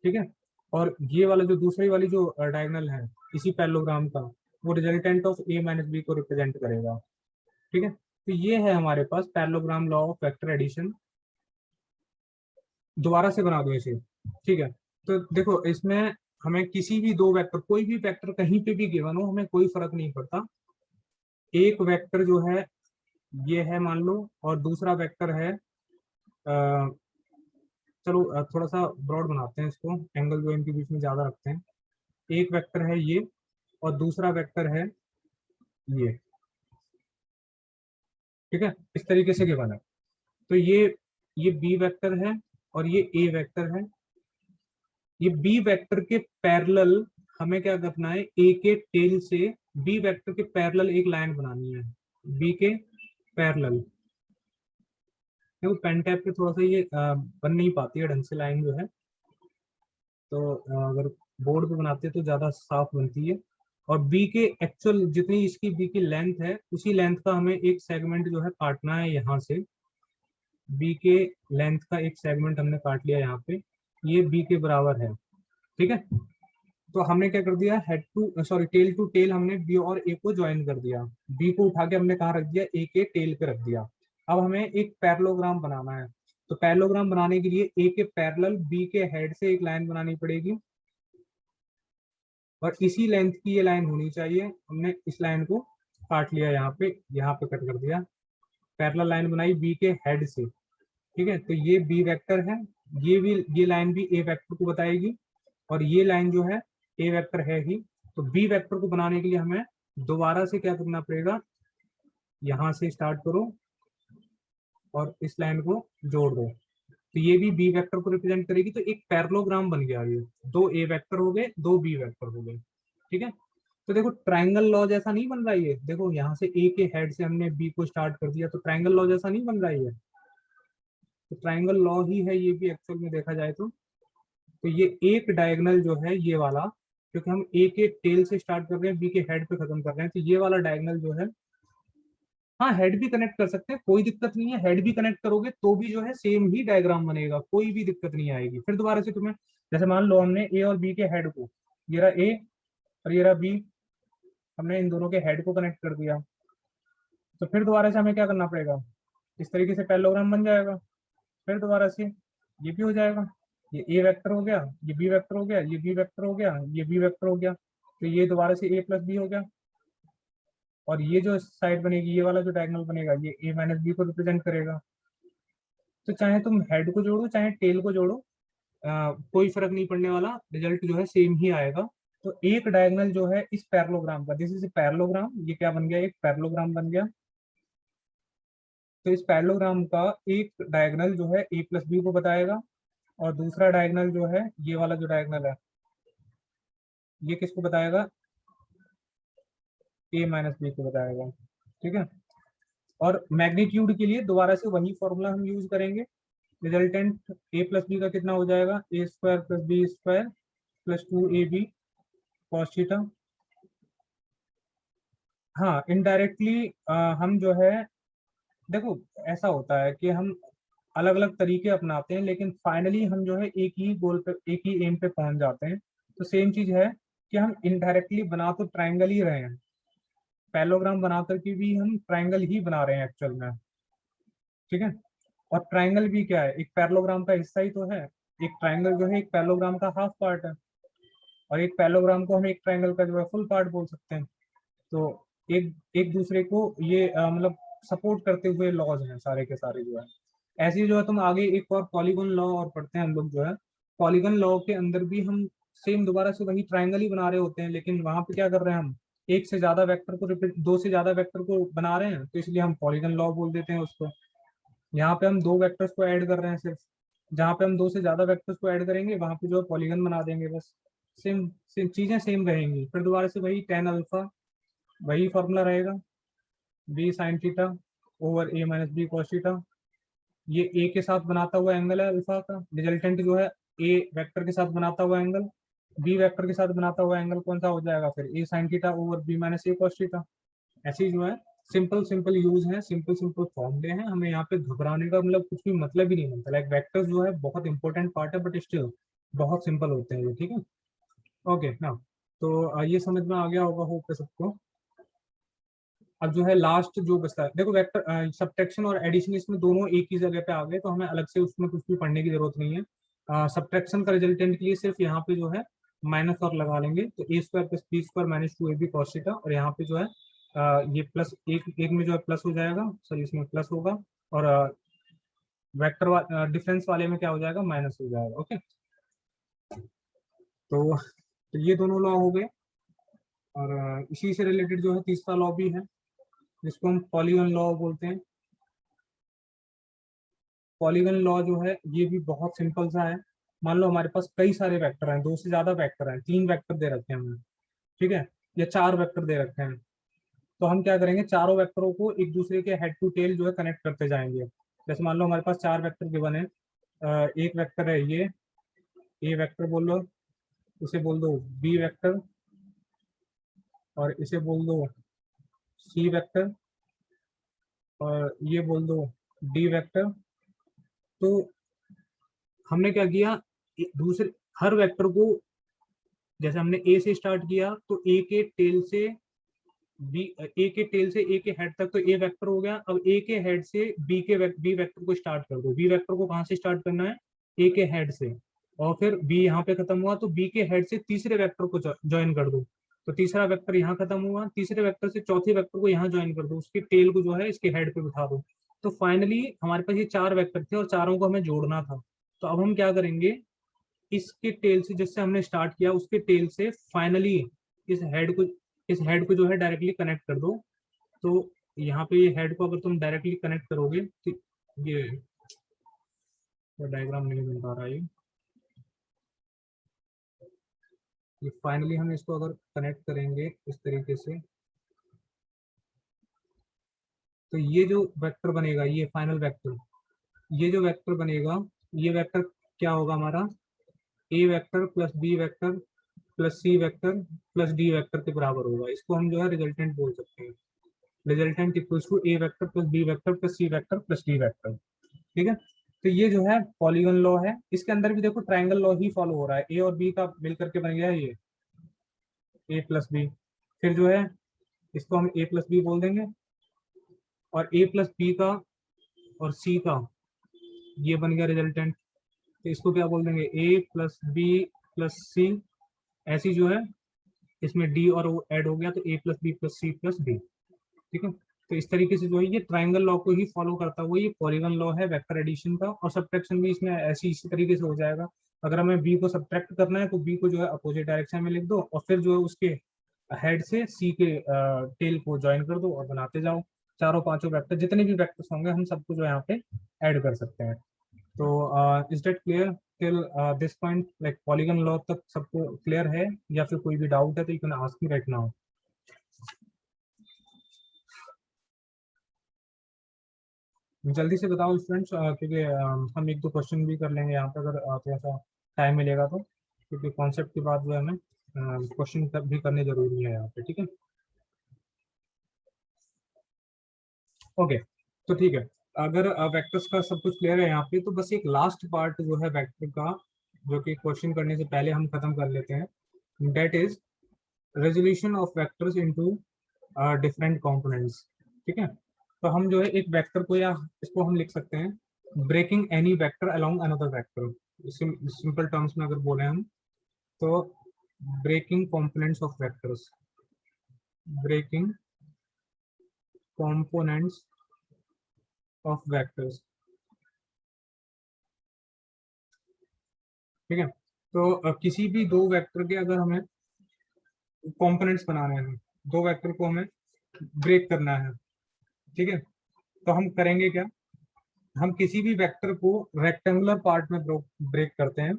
ठीक है, और ये वाला जो दूसरी वाली जो डायगोनल है इसी पैरेललोग्राम का, वो resultant of A minus B को रिप्रेजेंट करेगा। ठीक है, तो ये है हमारे पास parallelogram law of vector addition. दोबारा से बना दो इसे। ठीक है, तो देखो इसमें हमें किसी भी दो वेक्टर, कोई भी वेक्टर कहीं पे भी गिवन हो, हमें कोई फर्क नहीं पड़ता। एक वेक्टर जो है ये है मान लो, और दूसरा वेक्टर है चलो थोड़ा सा ब्रॉड बनाते हैं इसको, एंगल जो इनके बीच में ज्यादा रखते हैं। एक वेक्टर है ये, और दूसरा वेक्टर है ये। ठीक है, इस तरीके से गिवन है। तो ये बी वेक्टर है और ये ए वेक्टर है। ये बी वेक्टर के पैरेलल हमें क्या करना है, ए के टेल से बी वेक्टर के पैरेलल एक लाइन बनानी है, बी के पैरेलल। देखो पेन टैप पे थोड़ा सा ये बन नहीं पाती है ढंग से लाइन जो है, तो अगर बोर्ड पे बनाते हैं तो ज्यादा साफ बनती है। और बी के एक्चुअल जितनी इसकी बी की लेंथ है, उसी लेंथ का हमें एक सेगमेंट जो है काटना है यहाँ से। बी के लेंथ का एक सेगमेंट हमने काट लिया यहाँ पे, ये बी के बराबर है। ठीक है, तो हमने क्या कर दिया, head to sorry tail to tail हमने बी और ए को ज्वाइन कर दिया। बी को उठा के हमने कहाँ रख दिया, ए के टेल पे रख दिया। अब हमें एक पैरेललोग्राम बनाना है, तो पैरेललोग्राम बनाने के लिए ए के पैरेलल बी के हेड से एक लाइन बनानी पड़ेगी, और इसी लेंथ की ये लाइन होनी चाहिए। हमने इस लाइन को काट लिया यहाँ पे कट कर दिया, पैरेलल लाइन बनाई बी के हेड से। ठीक है, तो ये बी वेक्टर है, ये लाइन भी ए वेक्टर को बताएगी, और ये लाइन जो है ए वेक्टर है ही। तो बी वेक्टर को बनाने के लिए हमें दोबारा से क्या करना पड़ेगा, यहाँ से स्टार्ट करो और इस लाइन को जोड़ दो, तो ये भी बी वेक्टर को रिप्रेजेंट करेगी। तो एक पैरेललोग्राम बन गया, ये दो ए वेक्टर हो गए, दो बी वेक्टर हो गए। ठीक है, तो देखो ट्राइंगल लॉ जैसा नहीं बन रहा है ये, देखो यहाँ से ए के हेड से हमने बी को स्टार्ट कर दिया, तो ट्राइंगल लॉ जैसा नहीं बन रहा है ये, तो ट्राइंगल लॉ ही है ये भी एक्चुअल में देखा जाए तो। तो ये एक डायगोनल जो है ये वाला, क्योंकि हम ए के टेल से स्टार्ट कर रहे हैं, बी के हेड पे खत्म कर रहे हैं, तो ये वाला डायगोनल जो है, हाँ हेड भी कनेक्ट कर सकते हैं, कोई दिक्कत नहीं है, हेड भी कनेक्ट करोगे तो भी जो है सेम ही डायग्राम बनेगा, कोई भी दिक्कत नहीं आएगी। फिर दोबारा से तुम्हें, जैसे मान लो हमने ए और बी के हेड को, ये रहा ए और ये रहा बी, हमने इन दोनों के हेड को कनेक्ट कर दिया, तो फिर दोबारा से हमें क्या करना पड़ेगा, इस तरीके से पैरेललोग्राम बन जाएगा। फिर दोबारा से ये भी हो जाएगा, ये ए वेक्टर हो गया, ये बी वेक्टर हो गया, ये बी वेक्टर हो गया, ये बी वेक्टर हो गया, तो ये दोबारा से ए प्लस बी हो गया। और ये जो साइड बनेगी, ये वाला जो डायगोनल बनेगा, ये ए माइनस बी को रिप्रेजेंट करेगा। तो चाहे तुम हेड को जोड़ो चाहे टेल को जोड़ो, कोई फर्क नहीं पड़ने वाला, रिजल्ट जो है सेम ही आएगा। तो एक डायगोनल जो है इस पैरेललोग्राम का, दिस इज पैरेललोग्राम, ये क्या बन गया, एक पैरेललोग्राम बन गया। तो इस पैरेललोग्राम का एक डायगोनल जो है ए प्लस बी को बताएगा, और दूसरा डायगोनल जो है ये वाला जो डायगोनल है, ये किसको बताएगा, ए माइनस बी को बताएगा। ठीक है, और मैग्नीट्यूड के लिए दोबारा से वही फॉर्मूला हम यूज करेंगे। रिजल्टेंट ए प्लस बी का कितना हो जाएगा, A square plus B square plus 2ab cos theta. हाँ इनडायरेक्टली हम जो है, देखो ऐसा होता है कि हम अलग अलग तरीके अपनाते हैं, लेकिन फाइनली हम जो है एक ही गोल पे, एक ही एम पे पहुंच जाते हैं। तो सेम चीज है कि हम इनडायरेक्टली बना तो ट्राइंगल ही रहे हैं, पैरेललोग्राम बना करके भी हम ट्राइंगल ही बना रहे हैं एक्चुअल में। ठीक है, और ट्राइंगल भी क्या है, एक पैरेललोग्राम का हिस्सा ही तो है। एक ट्राइंगल जो है एक पैरेललोग्राम का हाफ पार्ट है, और एक पैरेललोग्राम को हम एक ट्राइंगल का जो है फुल पार्ट बोल सकते हैं। तो एक एक दूसरे को ये मतलब सपोर्ट करते हुए लॉज हैं सारे के सारे जो है। ऐसे ही जो है तुम आगे एक और पॉलीगन लॉ और पढ़ते हैं हम लोग जो है, पॉलीगन लॉ के अंदर भी हम सेम दोबारा से वही ट्राइंगल ही बना रहे होते हैं, लेकिन वहां पे क्या कर रहे हैं हम, एक से ज्यादा वेक्टर को दो से ज्यादा वेक्टर को बना रहे हैं, तो इसलिए हम पॉलीगन लॉ बोल देते हैं उसको। यहाँ पे हम दो वेक्टर्स को ऐड कर रहे हैं सिर्फ, जहाँ पे हम दो से ज्यादा वेक्टर्स को ऐड करेंगे वहां पे जो है पॉलीगन बना देंगे बस। सेम सेम चीजें सेम रहेंगी। फिर दोबारा से वही tan अल्फा, वही फॉर्मूला रहेगा, B sine theta over A minus B cos theta. ये ए के साथ बनाता हुआ एंगल है अल्फा का, रिजल्टेंट जो है ए वेक्टर के साथ बनाता हुआ एंगल, बी वेक्टर के साथ बनाता हुआ एंगल कौन सा हो जाएगा फिर, A sine theta over B minus A cos theta. ऐसे ही जो है सिंपल सिंपल यूज है, सिंपल सिंपल फॉर्मूले हैं, हमें यहाँ पे घबराने का मतलब कुछ भी मतलब ही नहीं बनता। लाइक वेक्टर्स जो है बहुत इंपॉर्टेंट पार्ट है, बट स्टिल बहुत सिंपल होते हैं ये। ठीक है, ओके ना, तो ये समझ में आ गया होगा होप पे सबको। अब जो है लास्ट जो बचता है, देखो वेक्टर सब्ट्रैक्शन और एडिशन इसमें दोनों एक ही जगह पे आ गए, तो हमें अलग से उसमें कुछ भी पढ़ने की जरूरत नहीं है। सब्ट्रैक्शन का रिजल्टेंट के लिए सिर्फ यहाँ पे जो है माइनस और लगा लेंगे, तो A square plus B square minus 2ab cos theta, और यहाँ पे जो है ये प्लस एक एक में जो है प्लस हो जाएगा, सॉरी इसमें प्लस होगा, और वेक्टर डिफरेंस वाले में क्या हो जाएगा, माइनस हो जाएगा। ओके, तो ये दोनों लॉ हो गए, और इसी से रिलेटेड जो है तीसरा लॉ भी है, जिसको हम पॉलीगन लॉ बोलते हैं। पॉलीगन लॉ जो है ये भी बहुत सिंपल सा है। मान लो हमारे पास कई सारे वेक्टर हैं, दो से ज्यादा वेक्टर हैं, तीन वेक्टर दे रखे हैं हमें, ठीक है, या चार वेक्टर दे रखे हैं, तो हम क्या करेंगे, चारों वेक्टरों को एक दूसरे के हेड टू टेल जो है कनेक्ट करते जाएंगे। जैसे मान लो हमारे पास चार वेक्टर गिवन है, एक वेक्टर है ये, ए वेक्टर बोल लो, इसे बोल दो बी वेक्टर, और इसे बोल दो सी वेक्टर, और ये बोल दो डी वेक्टर। तो हमने क्या किया, दूसरे हर वेक्टर को, जैसे हमने ए से स्टार्ट किया, तो ए के टेल से बी, ए के टेल से ए के हेड तक तो ए वेक्टर हो गया। अब ए के हेड से बी वेक्टर को स्टार्ट कर दो, बी वेक्टर को कहाँ से स्टार्ट करना है, ए के हेड से, और फिर बी यहाँ पे खत्म हुआ, तो बी के हेड से तीसरे वेक्टर को ज्वाइन कर दो, तो तीसरा वेक्टर यहाँ खत्म हुआ, तीसरे वेक्टर से चौथे वेक्टर को यहाँ ज्वाइन कर दो, उसके टेल को जो है इसके हेड पे बिठा दो। तो फाइनली हमारे पास ये चार वेक्टर थे और चारों को हमें जोड़ना था। तो अब हम क्या करेंगे, इसके टेल से, जिससे हमने स्टार्ट किया उसके टेल से फाइनली इस हेड को इस हेड को जो है डायरेक्टली कनेक्ट कर दो। तो यहाँ पे ये हेड को अगर तुम डायरेक्टली कनेक्ट करोगे तो ये डायग्राम नहीं बन पा रहा है, ये फाइनली हम इसको अगर कनेक्ट करेंगे इस तरीके से, तो ये जो वेक्टर बनेगा, ये फाइनल वेक्टर, ये जो वेक्टर बनेगा, ये वेक्टर क्या होगा हमारा, A vector plus B vector plus C vector plus D vector के बराबर होगा। इसको हम जो है रिजल्टेंट बोल सकते हैं। Resultant equals to A vector plus B vector plus C vector plus D vector. ठीक है, तो ये जो है पॉलीगन लॉ है। इसके अंदर भी देखो ट्रायंगल लॉ ही फॉलो हो रहा है। ए और बी का मिलकर के बन गया है ये ए प्लस बी। फिर जो है इसको हम ए प्लस बी बोल देंगे, और ए प्लस बी का और सी का ये बन गया रिजल्टेंट। तो इसको क्या बोल देंगे, ए प्लस बी प्लस सी। ऐसी जो है इसमें डी और वो ऐड हो गया तो A plus B plus C plus D. ठीक है, तो इस तरीके से जो है ये ट्रायंगल लॉ को ही फॉलो करता हुआ ये पॉलीगन लॉ है वेक्टर एडिशन का। और सब्ट्रैक्शन भी इसमें ऐसी इसी तरीके से हो जाएगा। अगर हमें बी को सब्ट्रैक्ट करना है तो बी को जो है अपोजिट डायरेक्शन में लिख दो, और फिर जो है उसके हेड से सी के टेल को ज्वाइन कर दो और बनाते जाओ। चारों पांचों वेक्टर जितने भी वेक्टर्स होंगे हम सबको जो यहाँ पे ऐड कर सकते हैं। तो is that clear till this point, like polygon law तक सबको क्लियर है, या फिर कोई भी डाउट है तो you can ask me right now. जल्दी से बताओ स्टूडेंट्स, क्योंकि हम एक दो क्वेश्चन भी कर लेंगे यहाँ पे अगर थोड़ा सा टाइम मिलेगा तो, क्योंकि कॉन्सेप्ट के बाद जो है हमें क्वेश्चन भी करने जरूरी है यहाँ पे। ठीक है, ओके, तो ठीक है। अगर वेक्टर्स का सब कुछ क्लियर है यहाँ पे, तो बस एक लास्ट पार्ट जो है वेक्टर का, जो कि क्वेश्चन करने से पहले हम खत्म कर लेते हैं, that is resolution of vectors into different components. ठीक है, तो हम जो है एक वेक्टर को, या इसको हम लिख सकते हैं breaking any vector along another vector. Simple terms में अगर बोले हम तो breaking components of vectors, breaking components of vectors. ठीक है, तो किसी भी दो वेक्टर के अगर हमें कंपोनेंट्स बनाने हैं, दो वेक्टर को हमें ब्रेक करना है। ठीक है, तो हम करेंगे क्या, हम किसी भी वेक्टर को रेक्टेंगुलर पार्ट में ब्रेक करते हैं।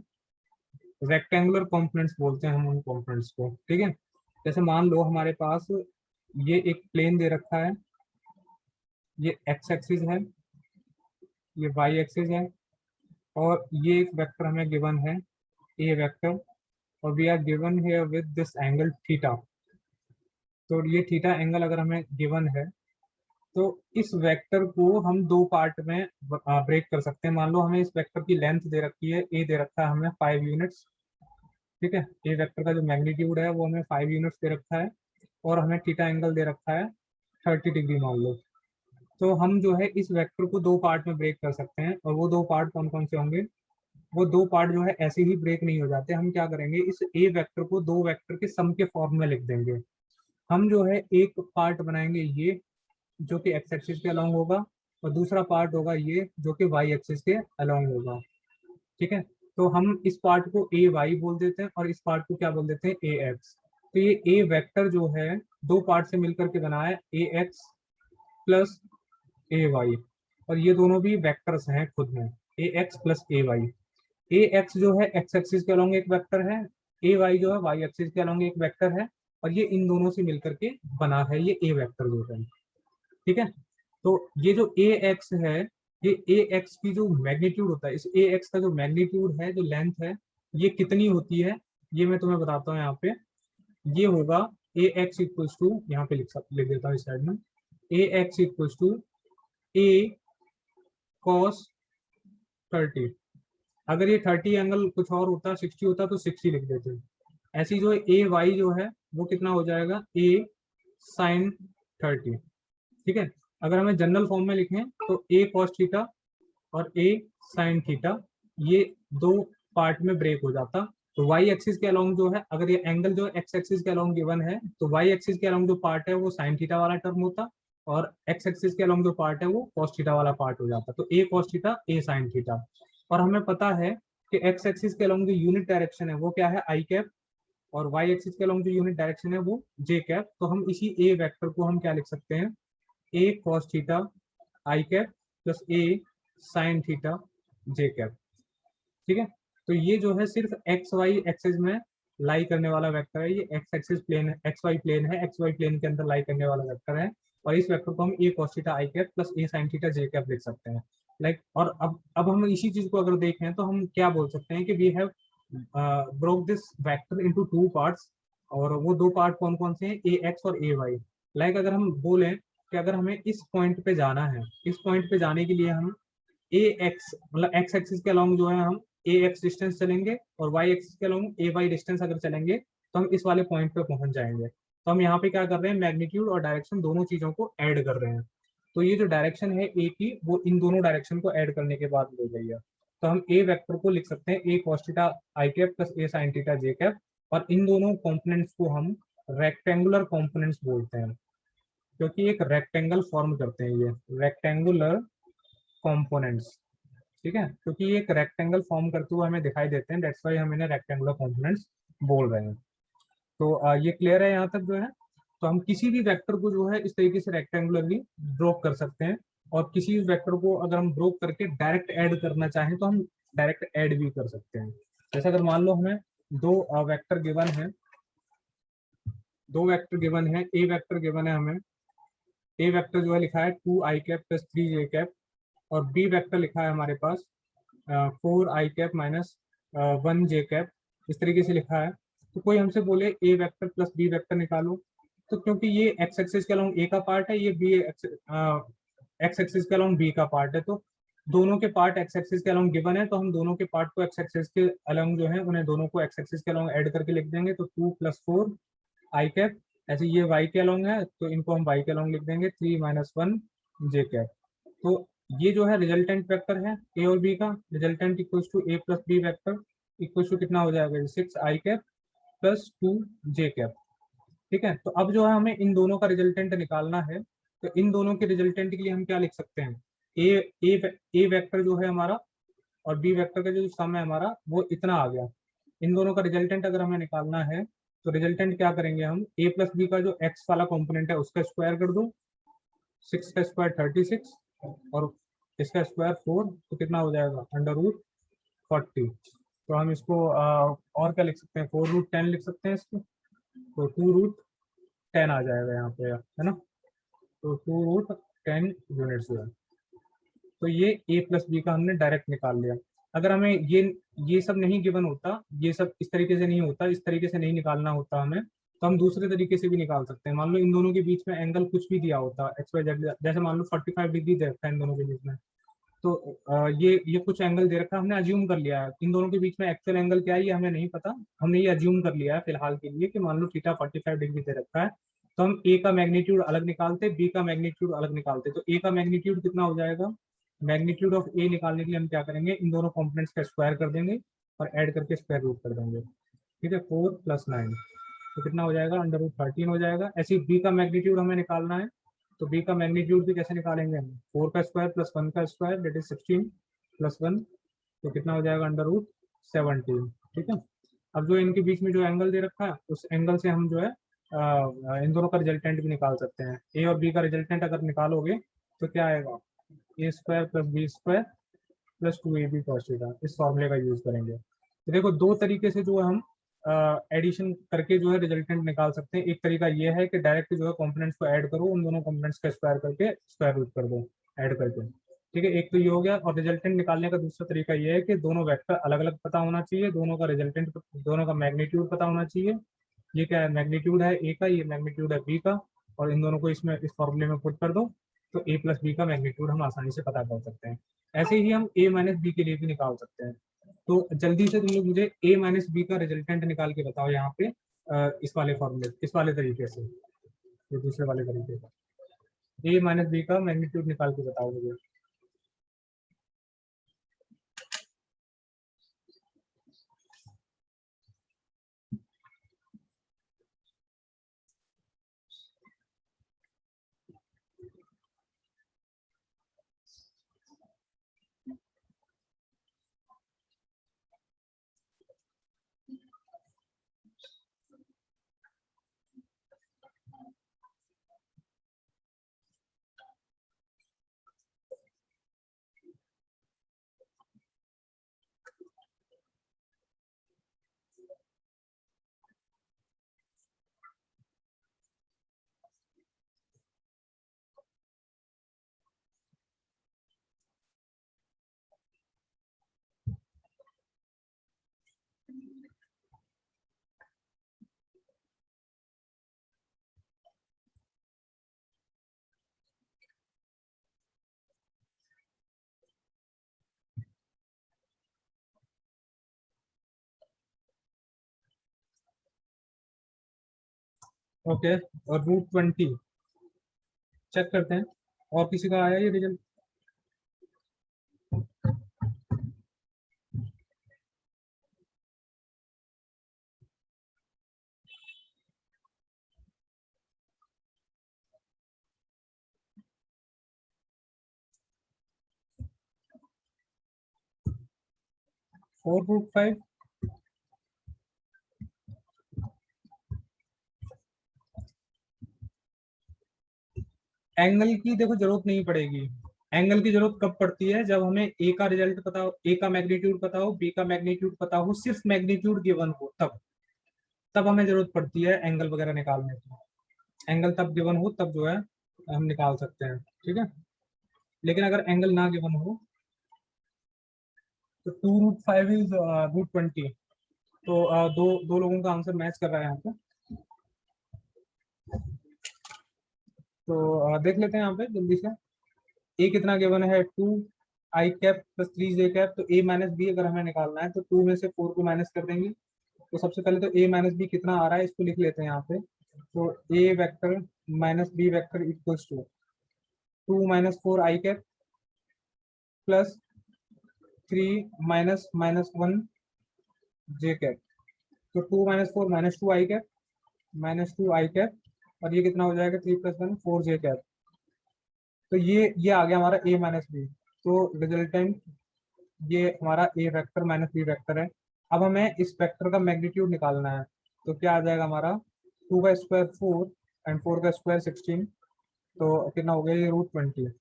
रेक्टेंगुलर कंपोनेंट्स बोलते हैं हम उन कंपोनेंट्स को। ठीक है, जैसे मान लो हमारे पास ये एक प्लेन दे रखा है, ये एक्स एक्सिस है, ये वाई एक्सिस है, और ये एक वेक्टर हमें गिवन है ए वेक्टर, और we are given here with this angle theta. तो ये थीटा एंगल अगर हमें गिवन है, तो इस वेक्टर को हम दो पार्ट में ब्रेक कर सकते हैं। मान लो हमें इस वेक्टर की लेंथ दे रखी है, ए दे रखा है हमें 5 यूनिट्स। ठीक है, ए वेक्टर का जो मैग्नीट्यूड है वो हमें 5 यूनिट्स दे रखा है, और हमें थीटा एंगल दे रखा है 30 डिग्री मान लो। तो हम जो है इस वेक्टर को दो पार्ट में ब्रेक कर सकते हैं, और वो दो पार्ट कौन कौन से होंगे। वो दो पार्ट जो है ऐसे ही ब्रेक नहीं हो जाते। हम क्या करेंगे, इस ए वेक्टर को दो वेक्टर के सम के फॉर्म में लिख देंगे। हम जो है एक पार्ट बनाएंगे ये, जो कि एक्स एक्सिस के अलोंग होगा, और दूसरा पार्ट होगा ये जो कि वाई एक्सिस के अलोंग होगा। ठीक है, तो हम इस पार्ट को ए वाई बोल देते हैं, और इस पार्ट को क्या बोल देते हैं, ए एक्स। तो ये ए वेक्टर जो है दो पार्ट से मिलकर के बना है, ए एक्स प्लस ए वाई, और ये दोनों भी वेक्टर्स हैं खुद में, A x plus A Y. A x जो है एक्स एक्सिस के अलोंग एक वेक्टर है, ए वाई जो है वाई एक्सिस के अलोंग एक वेक्टर है, और ये इन दोनों से मिलकर के बना है ये ए वेक्टर जो है। ठीक है, तो ये जो ए एक्स है, ये ए एक्स की जो मैग्नीट्यूड होता है, इस ए एक्स का जो मैग्नीट्यूड है, जो लेंथ है, ये कितनी होती है, ये मैं तुम्हें बताता हूँ यहाँ पे। ये होगा ए एक्स इक्वल्स टू, यहाँ पे लिख देता हूँ इस साइड में, A X equals to A cos 30। अगर ये 30 एंगल कुछ और होता, 60 होता तो 60 लिख देते हैं। ऐसी जो ए वाई जो है वो कितना हो जाएगा, ए साइन 30। ठीक है, अगर हमें जनरल फॉर्म में लिखें तो ए कॉस थीटा और ए साइन थीटा, ये दो पार्ट में ब्रेक हो जाता। तो वाई एक्सिस के अलोंग जो है, अगर ये एंगल जो एक्स एक्सिस के अलोंग गिवन है, तो वाई एक्सिस के अलोंग जो पार्ट है वो साइन थीटा वाला टर्म होता, और एक्स एक्सिस के अलोंग जो पार्ट है वो कॉस थीटा वाला पार्ट हो जाता। तो ए कॉस थीटा ए साइन थीटा। और हमें पता है कि एक्स एक्सिस के अलोंग जो यूनिट डायरेक्शन है वो क्या है, आई कैप, और वाई एक्सिस के अलोंग जो यूनिट डायरेक्शन है वो जे कैप। तो हम इसी ए वेक्टर को हम क्या लिख सकते हैं, ए कॉस थीटा आई कैप प्लस ए साइन थीटा जे कैप। ठीक है, तो ये जो है सिर्फ एक्स वाई एक्सिस में लाई करने वाला वेक्टर है। ये एक्स एक्सिस प्लेन है, एक्स वाई प्लेन है, एक्स वाई प्लेन के अंदर लाई करने वाला वेक्टर है। और इस वेक्टर को हम ए कॉस थीटा आई कैप प्लस ए साइन थीटा जे कैप लिख सकते हैं। लाइक और अब हम इसी चीज को अगर देखें तो हम क्या बोल सकते हैं कि we have broke this vector into two parts, और वो दो पार्ट कौन कौन से हैं, ए एक्स और ए वाई। लाइक अगर हम बोलें कि अगर हमें इस पॉइंट पे जाना है, इस पॉइंट पे जाने के लिए हम ए एक्स मतलब एक्स एक्सिस के अलोंग जो है हम ए एक्स डिस्टेंस चलेंगे, और वाई एक्सिस के अलोंग ए वाई डिस्टेंस अगर चलेंगे तो हम इस वाले पॉइंट पे पहुंच जाएंगे। तो हम यहाँ पे क्या कर रहे हैं, मैग्नीट्यूड और डायरेक्शन दोनों चीजों को ऐड कर रहे हैं। तो ये जो डायरेक्शन है ए की, वो इन दोनों डायरेक्शन को ऐड करने के बाद हो गई है। तो हम ए वेक्टर को लिख सकते हैं ए कॉस थीटा आई कैप प्लस ए साइन थीटा जे कैप, और इन दोनों कंपोनेंट्स को हम रेक्टेंगुलर कंपोनेंट्स बोलते हैं, क्योंकि एक रेक्टेंगल फॉर्म करते हैं ये रेक्टेंगुलर कंपोनेंट्स। ठीक है, क्योंकि ये एक रेक्टेंगल फॉर्म करते हुए हमें दिखाई देते हैं, दैट्स वाई हम इन्हें रेक्टेंगुलर कंपोनेंट्स बोल रहे हैं। तो ये क्लियर है यहाँ तक जो है। तो हम किसी भी वेक्टर को जो है इस तरीके से रेक्टेंगुलरली ड्रॉ कर सकते हैं, और किसी भी वेक्टर को अगर हम ड्रॉ करके डायरेक्ट ऐड करना चाहें तो हम डायरेक्ट ऐड भी कर सकते हैं। जैसे अगर मान लो हमें दो वेक्टर गिवन है, दो वेक्टर गिवन है, ए वेक्टर गिवन है हमें, ए वेक्टर जो है लिखा है 2 i cap plus 3 j cap, और बी वेक्टर लिखा है हमारे पास 4 i cap minus 1 j cap, इस तरीके से लिखा है। तो कोई हमसे बोले ए वेक्टर प्लस बी वेक्टर निकालो, तो क्योंकि ये एक्स एक्सिस के अलोंग ए का पार्ट है, ये बी एक्स एक्सिस के अलोंग बी का पार्ट है, तो दोनों के पार्ट एक्स एक्सिस के अलोंग गिवन है, तो हम दोनों के पार्ट को एक्स एक्सिस के अलोंग जो है उन्हें दोनों को एक्स एक्सिस के अलोंग ऐड करके लिख देंगे। तो 2 + 4 आई कैप, ऐसे ये वाई के अलोंग है तो इनको हम वाई के अलोंग लिख देंगे 3 - 1 जे कैप। तो ये जो है रिजल्टेंट वेक्टर है ए और बी का, resultant equals to A plus B vector equals to कितना हो जाएगा 6 I cap plus 2 J cap. ठीक है, तो अब जो है हमें इन दोनों का रिजल्टेंट निकालना है, तो इन दोनों के रिजल्टेंट के लिए हम क्या लिख सकते हैं, ए ए वेक्टर जो है हमारा और बी वेक्टर का जो सम है हमारा वो इतना आ गया। इन दोनों का रिजल्टेंट अगर हमें निकालना है तो रिजल्टेंट क्या करेंगे हम, ए प्लस बी का जो एक्स वाला कॉम्पोनेंट है उसका स्क्वायर कर दो, 6 का स्क्वायर 36 और इसका स्क्वायर 4, तो कितना हो जाएगा √40। तो हम इसको और क्या लिख सकते हैं, 4√10 लिख सकते हैं इसको, तो 2√10 आ जाएगा यहाँ पे, है ना। तो 2√10 यूनिट्स जो है, तो ये ए प्लस बी का हमने डायरेक्ट निकाल लिया। अगर हमें ये सब नहीं गिवन होता, ये सब इस तरीके से नहीं होता, इस तरीके से नहीं निकालना होता हमें, तो हम दूसरे तरीके से भी निकाल सकते हैं। मान लो इन दोनों के बीच में एंगल कुछ भी दिया होता एक्स वाई जेड, जैसे मान लो 45 डिग्री दे रखा है इन दोनों के बीच में, तो ये कुछ एंगल दे रखा है, हमने अज्यूम कर लिया है इन दोनों के बीच में एक्चुअल एंगल क्या है ये हमें नहीं पता, हमने ये अज्यूम कर लिया है फिलहाल के लिए कि मान लो थीटा 45 डिग्री दे रखा है। तो हम ए का मैग्नीट्यूड अलग निकालते, बी का मैग्नीट्यूड अलग निकालते, तो ए का मैग्नीट्यूड कितना हो जाएगा, मैग्नीट्यूड ऑफ ए निकालने के लिए हम क्या करेंगे, इन दोनों कॉम्पोनेंट्स का स्क्वायर कर देंगे और ऐड करके स्क्वायर रूट कर देंगे। ठीक है, 4 + 9, तो कितना हो जाएगा √13 हो जाएगा। ऐसे ही बी का मैग्नीट्यूड हमें निकालना है, तो बी का मैग्नीट्यूड भी कैसे निकालेंगे हम, 4 का स्क्वायर प्लस 1 का स्क्वायर दैट इज 16 + 1, तो कितना हो जाएगा √17। ठीक है, अब जो इनके बीच में जो एंगल दे रखा है उस एंगल से हम जो है इन दोनों का रिजल्टेंट भी निकाल सकते हैं। ए और बी का रिजल्टेंट अगर निकालोगे तो क्या आएगा, A square plus B square plus 2ab cos theta, इस फॉर्मूले का यूज करेंगे। तो देखो दो तरीके से जो है हम एडिशन करके जो है रिजल्टेंट निकाल सकते हैं। एक तरीका ये है कि डायरेक्ट जो है कंपोनेंट्स को ऐड करो, उन दोनों कंपोनेंट्स का स्क्वायर करके स्क्वायर रूट कर दो ऐड करके। ठीक है, एक तो ये हो गया, और रिजल्टेंट निकालने का दूसरा तरीका ये है कि दोनों वेक्टर अलग अलग पता होना चाहिए, दोनों का रिजल्टेंट दोनों का मैग्नीट्यूड पता होना चाहिए। ये क्या है, मैग्नीट्यूड है ए का, ये मैग्नीट्यूड है बी का, और इन दोनों को इसमें इस फॉर्मूले में पुट कर दो, तो ए प्लस बी का मैग्नीट्यूड हम आसानी से पता कर सकते हैं। ऐसे ही हम ए माइनस बी के लिए भी निकाल सकते हैं। तो जल्दी से तुम लोग मुझे ए माइनस बी का रिजल्टेंट निकाल के बताओ यहाँ पे, इस वाले फॉर्मूले, इस वाले तरीके से, ये दूसरे वाले तरीके से ए माइनस बी का मैग्नीट्यूड निकाल के बताओ मुझे। ओके, और √20 चेक करते हैं। और किसी का आया ये रिजल्ट? 4√5। एंगल की देखो जरूरत नहीं पड़ेगी। एंगल की जरूरत कब पड़ती है? जब हमें ए का रिजल्ट पता हो, ए का मैग्नीट्यूड पता हो, बी का मैग्नीट्यूड पता हो, सिर्फ मैग्नीट्यूड गिवन हो, तब हमें जरूरत पड़ती है एंगल वगैरह निकालने की। एंगल तब गिवन हो तब जो है हम निकाल सकते हैं, ठीक है। लेकिन अगर एंगल ना गिवन हो तो 2√5 इज √20। तो दो दो लोगों का आंसर मैच कर रहा है यहाँ पे। तो देख लेते हैं यहाँ पे जल्दी से। ए कितना गिवन है? 2 i कैप + 3j कैप। तो a माइनस बी अगर हमें निकालना है तो 2 में से 4 को माइनस कर देंगे। तो सबसे पहले तो a माइनस बी कितना आ रहा है इसको लिख लेते हैं यहाँ पे। तो a vector minus B vector equals to 2 - 4 i cap plus 3 - -1 j cap. तो 2 - 4 - 2 i कैप -2 i कैप। और ये कितना हो जाएगा? 3 + 1 4j कैप। तो ये आ गया हमारा a माइनस बी। तो रिजल्टेंट ये हमारा A vector minus B vector है। अब हमें इस वेक्टर का मैग्नीट्यूड निकालना है। तो क्या आ जाएगा हमारा? 2 का स्क्वायर 4 एंड 4 का स्क्वायर 16। तो कितना हो गया? ये √20।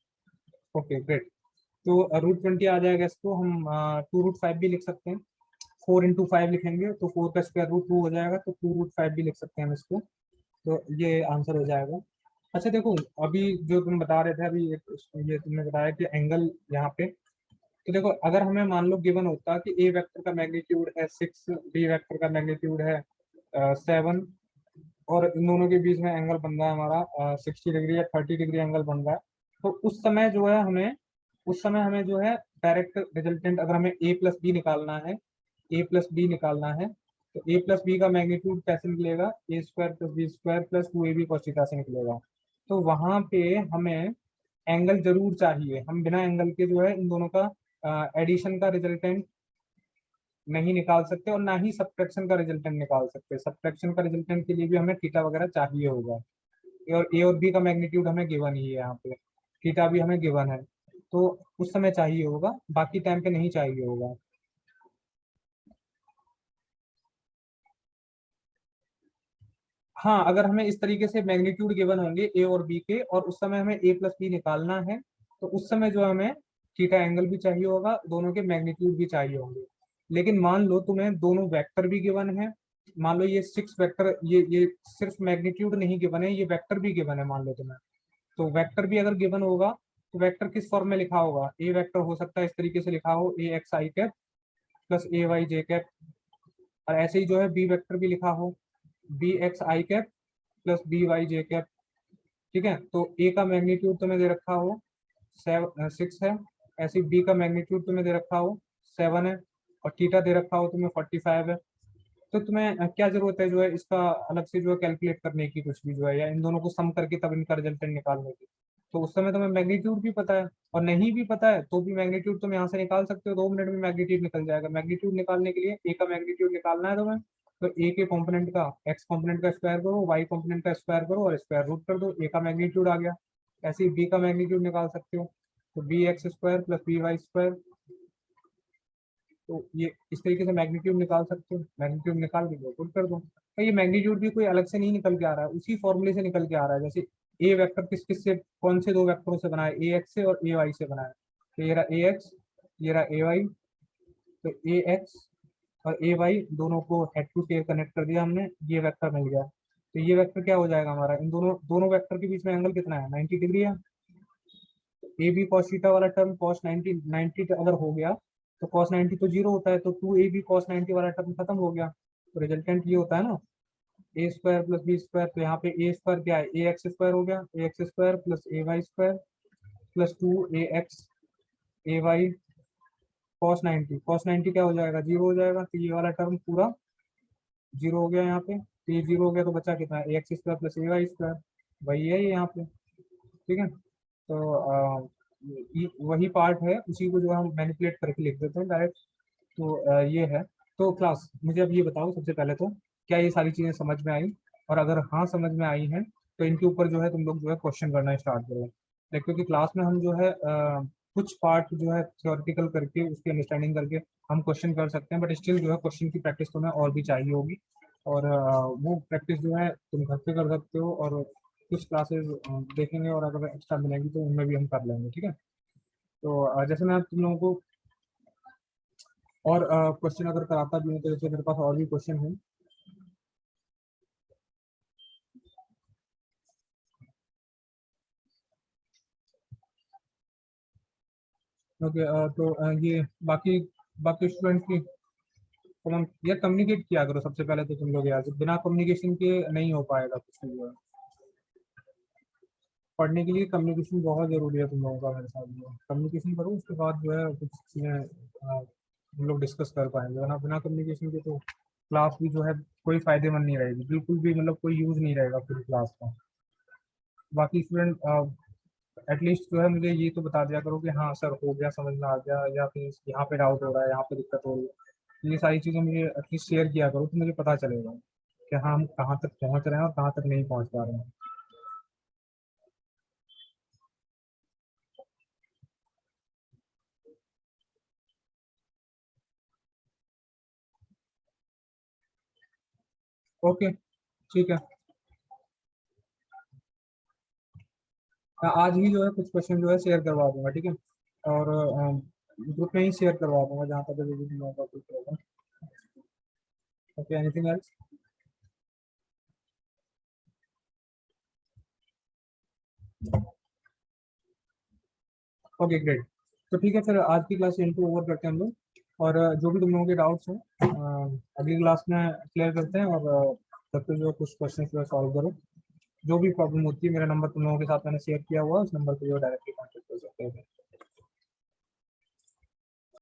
Okay great. तो √20 आ जाएगा। इसको हम 2√5 भी लिख सकते हैं। 4 × 5 लिखेंगे तो 4 का स्क्वायर √2 हो जाएगा। तो 2√5 भी लिख सकते हैं हम इसको। तो ये आंसर हो जाएगा। अच्छा देखो, अभी जो तुम बता रहे थे अभी ये तुमने बताया कि एंगल यहाँ पे। तो देखो, अगर हमें मान लो गिवन होता कि ए वेक्टर का मैग्नीट्यूड है 6, बी वेक्टर का मैग्नीट्यूड है 7, और इन दोनों के बीच में एंगल बन रहा है हमारा 60 डिग्री या 30 डिग्री एंगल बन रहा है। तो उस समय हमें जो है डायरेक्ट रिजल्टेंट, अगर हमें ए प्लस बी निकालना है, तो ए प्लस बी का मैग्नीट्यूड कैसे निकलेगा? a² + b² + 2ab cos theta से निकलेगा। तो वहां पे हमें एंगल जरूर चाहिए। हम बिना एंगल के जो है इन दोनों का एडिशन का रिजल्टेंट नहीं निकाल सकते, और ना ही सब्ट्रैक्शन का रिजल्टेंट निकाल सकते। सब्ट्रैक्शन का रिजल्टेंट के लिए भी हमें थीटा वगैरह चाहिए होगा। और ए और बी का मैग्नीट्यूड हमें गिवन ही है यहाँ पे, थीटा भी हमें गिवन है। तो उस समय चाहिए होगा, बाकी टाइम पे नहीं चाहिए होगा। हाँ, अगर हमें इस तरीके से मैग्नीट्यूड गिवन होंगे ए और बी के, और उस समय हमें ए प्लस बी निकालना है, तो उस समय जो हमें थीटा एंगल भी चाहिए होगा, दोनों के मैग्नीट्यूड भी चाहिए होंगे। लेकिन मान लो तुम्हें दोनों वेक्टर भी गिवन है। मान लो ये 6 वेक्टर, ये सिर्फ मैग्नीट्यूड नहीं गिवन है, ये वेक्टर भी गिवन है मान लो तुम्हें। तो वेक्टर भी अगर गिवन होगा तो वेक्टर किस फॉर्म में लिखा होगा? ए वेक्टर हो सकता है इस तरीके से लिखा हो, a x i cap + a y j cap. और ऐसे ही जो है बी वेक्टर भी लिखा हो, b x i cap + b y j cap. ठीक है। तो ए का मैग्नीट्यूड तुम्हें दे रखा हो 6 है, ऐसे बी का मैग्नीट्यूड तुम्हें दे रखा हो 7 है, और थीटा दे रखा हो तुम्हें 45 है। तो तुम्हें क्या जरूरत है जो है इसका अलग से जो है कैलकुलेट करने की, कुछ भी जो है, या इन दोनों को सम करके तब इनका रिजल्टेंट निकालने की? तो उस समय तुम्हें मैग्नीट्यूड भी पता है, और नहीं भी पता है तो भी मैग्नीट्यूड तुम यहाँ से निकाल सकते हो। 2 मिनट में मैग्नीट्यूड निकल जाएगा। मैग्नीट्यूड निकालने के लिए ए का मैग्नीट्यूड निकालना है तुम्हें, तो ए के कॉम्पोनेंट का एक्स कॉम्पोनेंट का स्क्वायर करो, वाई कॉम्पोनेंट का स्क्वायर करो और स्क्वायर रूट कर दो, ए का मैग्नीट्यूड आ गया। ऐसे ही बी का मैग्नीट्यूड निकाल सकते हो, तो bx² + by²। तो ये इस तरीके से मैग्नीट्यूड निकाल सकते हो। मैग्नीट्यूड निकाल के पुट कर दो। तो ये मैग्नीट्यूड भी कोई अलग से नहीं निकल के आ रहा है, उसी फॉर्मूले से निकल के आ रहा है। जैसे ए वेक्टर किस किस से, कौन से 2 वेक्टरों से बना है? ए एक्स से और ए वाई से बना है। तो ये रहा ए एक्स, ये रहा ए वाई। तो ए एक्स और ए वाई दोनों को हेड टू टेल कनेक्ट कर दिया हमने, ये वेक्टर मिल गया। तो ये वेक्टर क्या हो जाएगा हमारा? इन दोनों दोनों वेक्टर के बीच में एंगल कितना है? 90 डिग्री है। ए बी कॉस थीटा वाला टर्म कॉस 90 अगर हो गया तो कॉस 90 तो जीरो होता है, तो 2ab cos 90 वाला टर्म खत्म हो गया। तो रिजल्टेंट ये होता है ना, a² + b²। तो यहाँ पे a² क्या है? ax² हो गया, ax² + ay² + 2ax ay cos 90। cos 90 क्या हो जाएगा? जीरो हो जाएगा। तो ये वाला टर्म पूरा जीरो हो गया यहाँ पे। तो ये 0 हो गया तो बचा कितना, ए एक्स स्क्वायर प्लस ए वाई स्क्वायर, वही है ये यहाँ पे। ठीक है, तो वही पार्ट है, उसी को जो है हम मैनिपुलेट करके लिख देते हैं डायरेक्ट। तो ये है। तो क्लास मुझे अब ये बताओ सबसे पहले तो, क्या ये सारी चीज़ें समझ में आई? और अगर हाँ समझ में आई हैं तो इनके ऊपर जो है तुम लोग जो है क्वेश्चन करना स्टार्ट करो। लाइक क्योंकि क्लास में हम जो है कुछ पार्ट जो है थ्योरेटिकल करके उसकी अंडरस्टैंडिंग करके हम क्वेश्चन कर सकते हैं, बट स्टिल जो है क्वेश्चन की प्रैक्टिस तुम्हें और भी चाहिए होगी। और वो प्रैक्टिस जो है तुम घर पे कर सकते हो, और कुछ क्लासेस देखेंगे और अगर एक्स्ट्रा मिलेंगी तो उनमें भी हम कर लेंगे। ठीक है, तो जैसे मैं तुम लोगों को और क्वेश्चन अगर कराता भी हूँ तो जैसे मेरे पास और भी क्वेश्चन है। ओके, तो ये बाकी बाकी स्टूडेंट की यार कम्युनिकेट किया करो सबसे पहले तो तुम लोग यार, बिना कम्युनिकेशन के नहीं हो पाएगा कुछ भी जो है। पढ़ने के लिए कम्युनिकेशन बहुत जरूरी है तुम लोगों का, मेरे साथ जो कम्युनिकेशन करो उसके बाद जो है कुछ चीज़ें हम लोग डिस्कस कर पाएंगे, वरना बिना कम्युनिकेशन के तो क्लास भी जो है कोई फायदेमंद नहीं रहेगी, बिल्कुल भी, मतलब कोई यूज नहीं रहेगा पूरी क्लास का। बाकी स्टूडेंट एटलीस्ट जो है मुझे ये तो बता दिया करो कि हाँ सर हो गया, समझ में आ गया, या फिर यहाँ पे डाउट हो रहा है, यहाँ पे दिक्कत हो रही है। ये सारी चीज़ें मुझे एटलीस्ट शेयर किया करो तो मुझे पता चलेगा कि हाँ हम कहाँ तक पहुँच रहे हैं और कहाँ तक नहीं पहुँच पा रहे हैं। ओके, ठीक है। मैं आज ही जो है कुछ क्वेश्चन जो है शेयर करवा दूंगा, ठीक है। और ग्रुप में ही शेयर करवा दूंगा जहाँ तक अभी भी तुम लोगों का कुछ होगा। Okay, anything else? Okay great. तो ठीक है, फिर आज की क्लास यहीं पे ओवर करते हैं हम लोग। और जो भी तुम लोगों के डाउट्स हैं अगली क्लास में क्लियर करते हैं। और तब तक जो कुछ क्वेश्चन जो है सॉल्व करो। जो भी प्रॉब्लम होती है, मेरा नंबर तुम लोगों के साथ मैंने शेयर किया हुआ है, उस नंबर पे जो डायरेक्टली कॉन्टेक्ट कर सकते हैं।